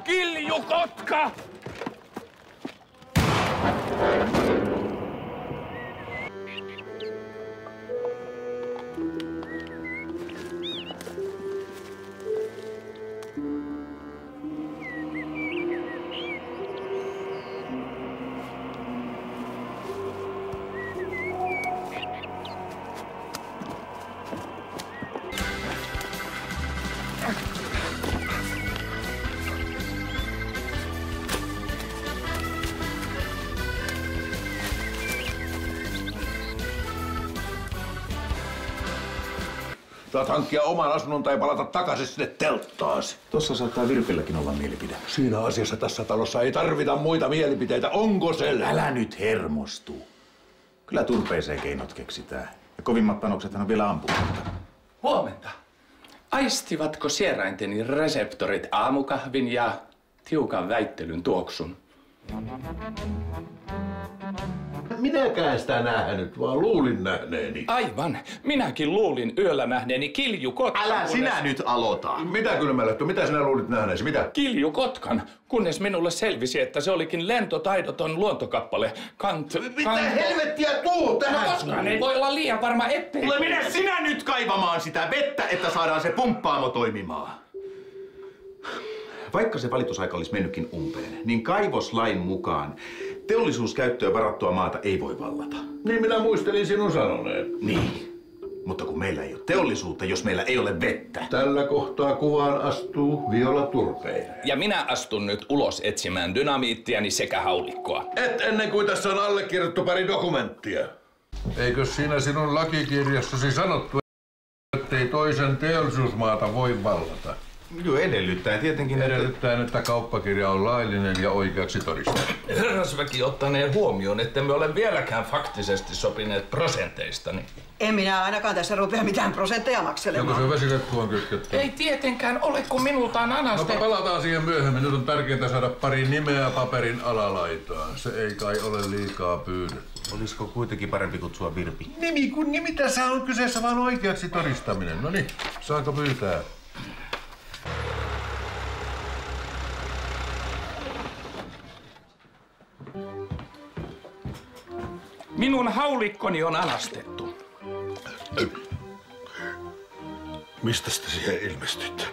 Kiljukotka! Saat hankkia oman asunnon tai palata takaisin sinne telttaasi. Tossa saattaa Virpilläkin olla mielipide. Siinä asiassa tässä talossa ei tarvita muita mielipiteitä. Onko selvä? Älä nyt hermostu. Kyllä turpeeseen keinot keksitään. Ja kovimmat panoksethan on vielä ampumatta. Huomenta. Aistivatko sierainteni reseptorit aamukahvin ja tiukan väittelyn tuoksun? Minäkään sitä nähnyt, vaan luulin nähneeni. Aivan. Minäkin luulin yöllä nähneeni kiljukotkan. Älä sinä nyt aloita. Mitä Kylmälehto? Mitä sinä luulit nähneesi? Mitä? Kiljukotkan, kunnes minulle selvisi, että se olikin lentotaidoton luontokappale. Mitä helvettiä tuo tähän? No koskaan ei voi olla liian varma, ettei... Tule minä sinä nyt kaivamaan sitä vettä, että saadaan se pumppaamo toimimaan. Vaikka se valitusaika olisi mennytkin umpeen, niin kaivoslain mukaan teollisuuskäyttöön varattua maata ei voi vallata. Niin minä muistelin sinun sanoneen. Niin, mutta kun meillä ei ole teollisuutta, jos meillä ei ole vettä. Tällä kohtaa kuvaan astuu Viola Turpeinen. Ja minä astun nyt ulos etsimään dynamiittiani sekä haulikkoa. Et ennen kuin tässä on allekirjoittu pari dokumenttia. Eikö siinä sinun lakikirjassasi sanottu, ettei toisen teollisuusmaata voi vallata? Joo, edellyttäen tietenkin. Edellyttäen, että kauppakirja on laillinen ja oikeaksi todistettu. Herrasväki ottaneen huomioon, että me ole vieläkään faktisesti sopineet prosenteistani. En minä ainakaan tässä rupea mitään prosentteja makselemaan. Onko se vesileppuun kytketty? Ei tietenkään ole, kun minulta on anastettu. No palataan siihen myöhemmin. Nyt on tärkeintä saada pari nimeä paperin alalaitaan. Se ei kai ole liikaa pyydetty. Olisiko kuitenkin parempi kutsua Virpi? Nimi kun nimi, tässä on kyseessä vaan oikeaksi todistaminen. No niin, saanko pyytää? Minun haulikkoni on anastettu. Mistä sitä siihen ilmestyt?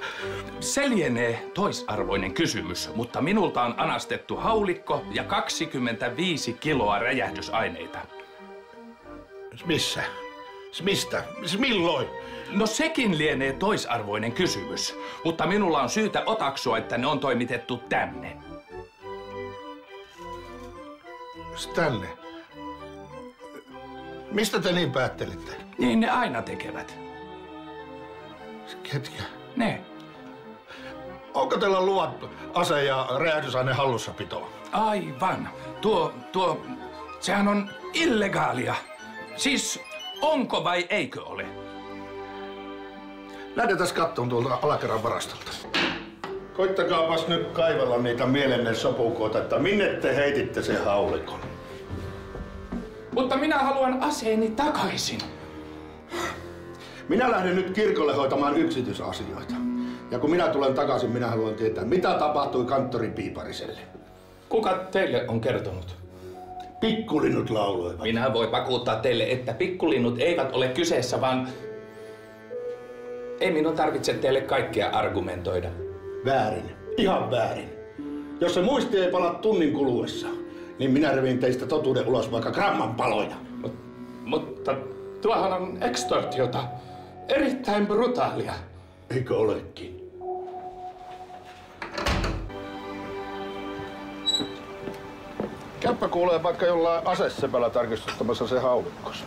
Se lienee toisarvoinen kysymys, mutta minulta on anastettu haulikko ja 25 kiloa räjähdysaineita. Missä? Mistä? Milloin? No sekin lienee toisarvoinen kysymys, mutta minulla on syytä otaksua, että ne on toimitettu tänne. Tänne? Mistä te niin päättelitte? Niin ne aina tekevät. Ketkä? Ne. Onko teillä luvattu ase- ja räjähdysaine hallussapitoa? Aivan. Sehän on illegaalia. Siis onko vai eikö ole? Lähdetään kattoon tuolta alakerran varastolta. Koittakaapas nyt kaivella niitä mielenne sopukoita, että minne te heititte sen haulikon. Mutta minä haluan aseeni takaisin. Minä lähden nyt kirkolle hoitamaan yksityisasioita. Ja kun minä tulen takaisin, minä haluan tietää, mitä tapahtui kanttori Piipariselle. Kuka teille on kertonut? Pikkulinnut lauloivat. Minä voin vakuuttaa teille, että pikkulinnut eivät ole kyseessä, vaan... Ei minun tarvitse teille kaikkea argumentoida. Väärin. Ihan väärin. Jos se muisti ei pala tunnin kuluessa, niin minä revin teistä totuuden ulos vaikka gramman paloja. Mutta tuohan on extortiota. Erittäin brutaalia. Eikö olekin? Käyppä kuulee vaikka jollain asesepällä tarkistuttamassa se haulikkos.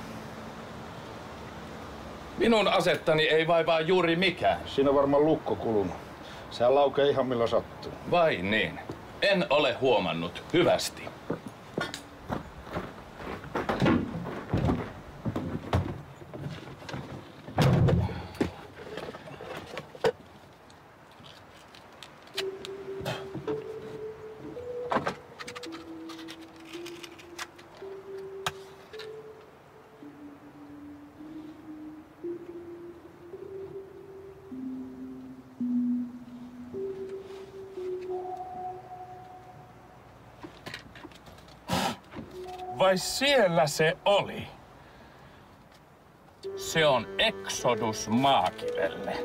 Minun asettani ei vaivaa juuri mikään. Siinä on varmaan lukko kulunut. Sehän laukee ihan milloin sattuu. Vai niin? En ole huomannut. Hyvästi. Vai siellä se oli? Se on Exodus Maakivelle.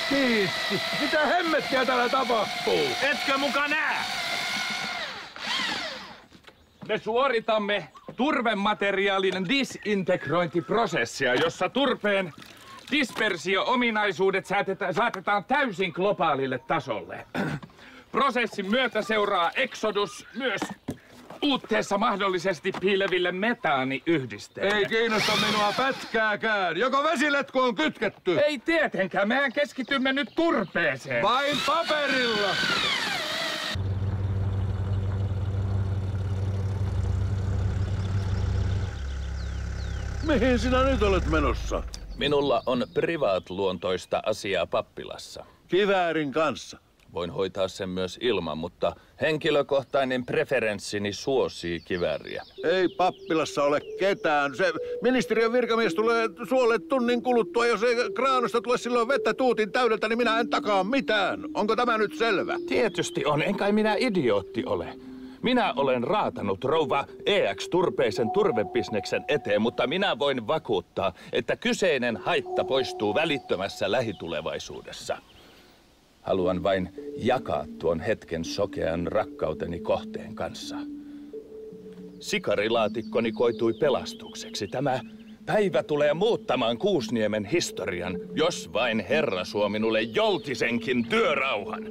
Kiitti. Mitä hemmettiä täällä tapahtuu? Etkö muka näe? Me suoritamme turvemateriaalin disintegrointiprosessia, jossa turpeen dispersio-ominaisuudet saatetaan täysin globaalille tasolle. Prosessin myötä seuraa Exodus myös uutteessa mahdollisesti piileville metaaniyhdisteille. Ei kiinnosta minua pätkääkään. Joko vesiletku on kytketty? Ei tietenkään. Mehän keskitymme nyt turpeeseen. Vain paperilla. Mihin sinä nyt olet menossa? Minulla on privaatluontoista asiaa pappilassa. Kiväärin kanssa. Voin hoitaa sen myös ilman, mutta henkilökohtainen preferenssini suosii kivääriä. Ei pappilassa ole ketään. Se ministeriön virkamies tulee suolle tunnin kuluttua. Jos ei kraanusta tule silloin vettä tuutin täydeltä, niin minä en takaa mitään. Onko tämä nyt selvä? Tietysti on. En kai minä idiootti ole. Minä olen raatanut rouva EX-turpeisen turvebisneksen eteen, mutta minä voin vakuuttaa, että kyseinen haitta poistuu välittömässä lähitulevaisuudessa. Haluan vain jakaa tuon hetken sokean rakkauteni kohteen kanssa. Sikarilaatikkoni koitui pelastukseksi. Tämä päivä tulee muuttamaan Kuusniemen historian, jos vain Herra suo minulle joltisenkin työrauhan.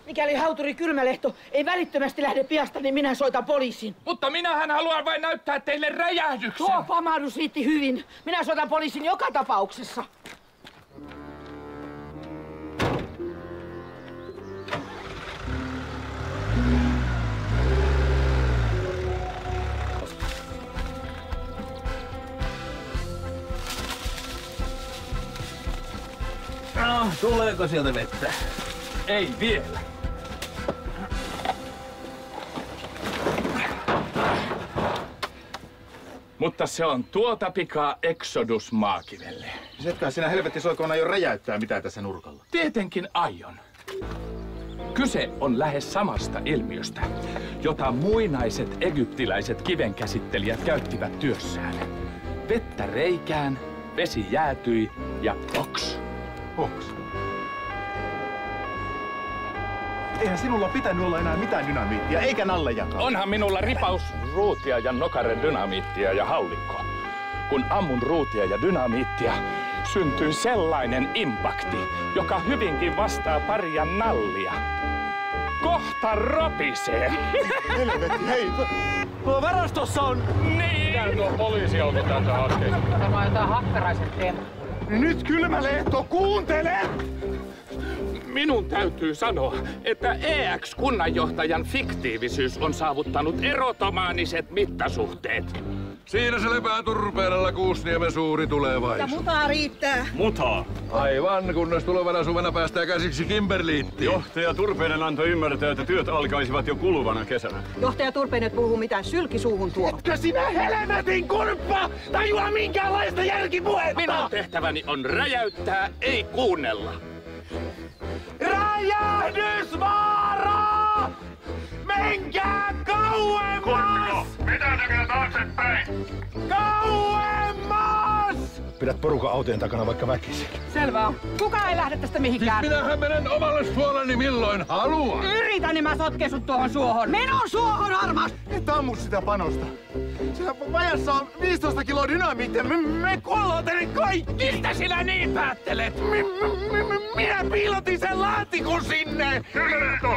Mikäli hauturi Kylmälehto ei välittömästi lähde piasta, niin minä soitan poliisin. Mutta minähän haluan vain näyttää teille räjähdyksen. Tuo pamahdus riitti hyvin. Minä soitan poliisin joka tapauksessa. No, tuleeko sieltä vettä? Ei vielä. Mutta se on tuota pikaa Exodus Maakivelle. Etkä sinä helvetti soikoon aio räjäyttää mitään tässä nurkalla. Tietenkin aion. Kyse on lähes samasta ilmiöstä, jota muinaiset egyptiläiset kivenkäsittelijät käyttivät työssään. Vettä reikään, vesi jäätyi ja boks. Boks? Eihän sinulla pitänyt olla enää mitään dynamiittia, eikä nallejakaan. Onhan minulla ripaus ruutia ja nokare dynamiittia ja haulikko. Kun ammun ruutia ja dynamiittia, syntyy sellainen impakti, joka hyvinkin vastaa paria nallia. Kohta ropisee. Helvetti, hei! Tuolla varastossa on... Niin! Mikä tuo poliisiauto täältä hakee? Tämä on jotain Hakkaraisen temppu. Nyt Kylmälehto, kuuntele! Minun täytyy sanoa, että EX-kunnanjohtajan fiktiivisyys on saavuttanut erotomaaniset mittasuhteet. Siinä se lepää turpeella Kuusniemen suuri tulevaisuus. Ja mutaa riittää. Mutaa? Aivan, kunnes tulevana suvena päästään käsiksi Kimberliittiin. Johtaja Turpeinen antoi ymmärtää, että työt alkaisivat jo kuluvana kesänä. Johtaja Turpeinen puhuu mitään sylkisuuhun tuo. Etkö sinä helvetin kurppa tajua minkäänlaista järkipuhetta? Minun tehtäväni on räjäyttää, ei kuunnella. Räjähdysvaara! Menkää kauemmas! Kurppiko, mitä tekee taaksepäin? Kauemmas! Pidät porukan autojen takana vaikka väkisin. Selvä on. Kuka ei lähde tästä mihinkään. Siis minähän menen omalle suoleni milloin haluan. Yritän, niin mä sotken sut tuohon suohon. Minun suohon, armas! Et ammu sitä panosta. Siellä vajassa on 15 kiloa dynamiittia. Me kuollaan tänne kaikki. Mistä sinä niin päättelet? Minä piilotin sen laatikon sinne! Kylmälehto!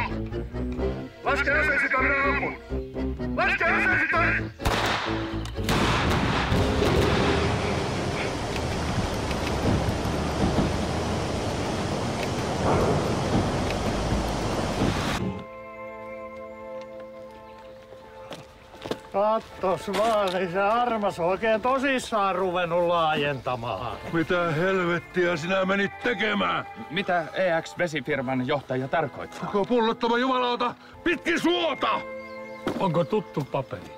Laske aseesi tai minä ammun! Laske aseesi tai... Kattos vaan, ei se armas oikein tosissaan ruvennut laajentamaan. Mitä helvettiä sinä menit tekemään? Mitä EX-vesifirman johtaja tarkoittaa? Koko pullottava jumalauta pitkin suota! Onko tuttu paperi?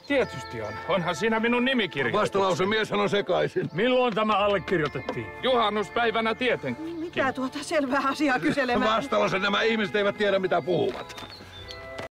Tietysti on. Onhan siinä minun nimikirjoitukseni. Vastalausemies on sekaisin. Milloin tämä allekirjoitettiin? Juhannuspäivänä tietenkin. Mitä tuota selvää asiaa kyselemään? Vastalause, nämä ihmiset eivät tiedä mitä puhuvat.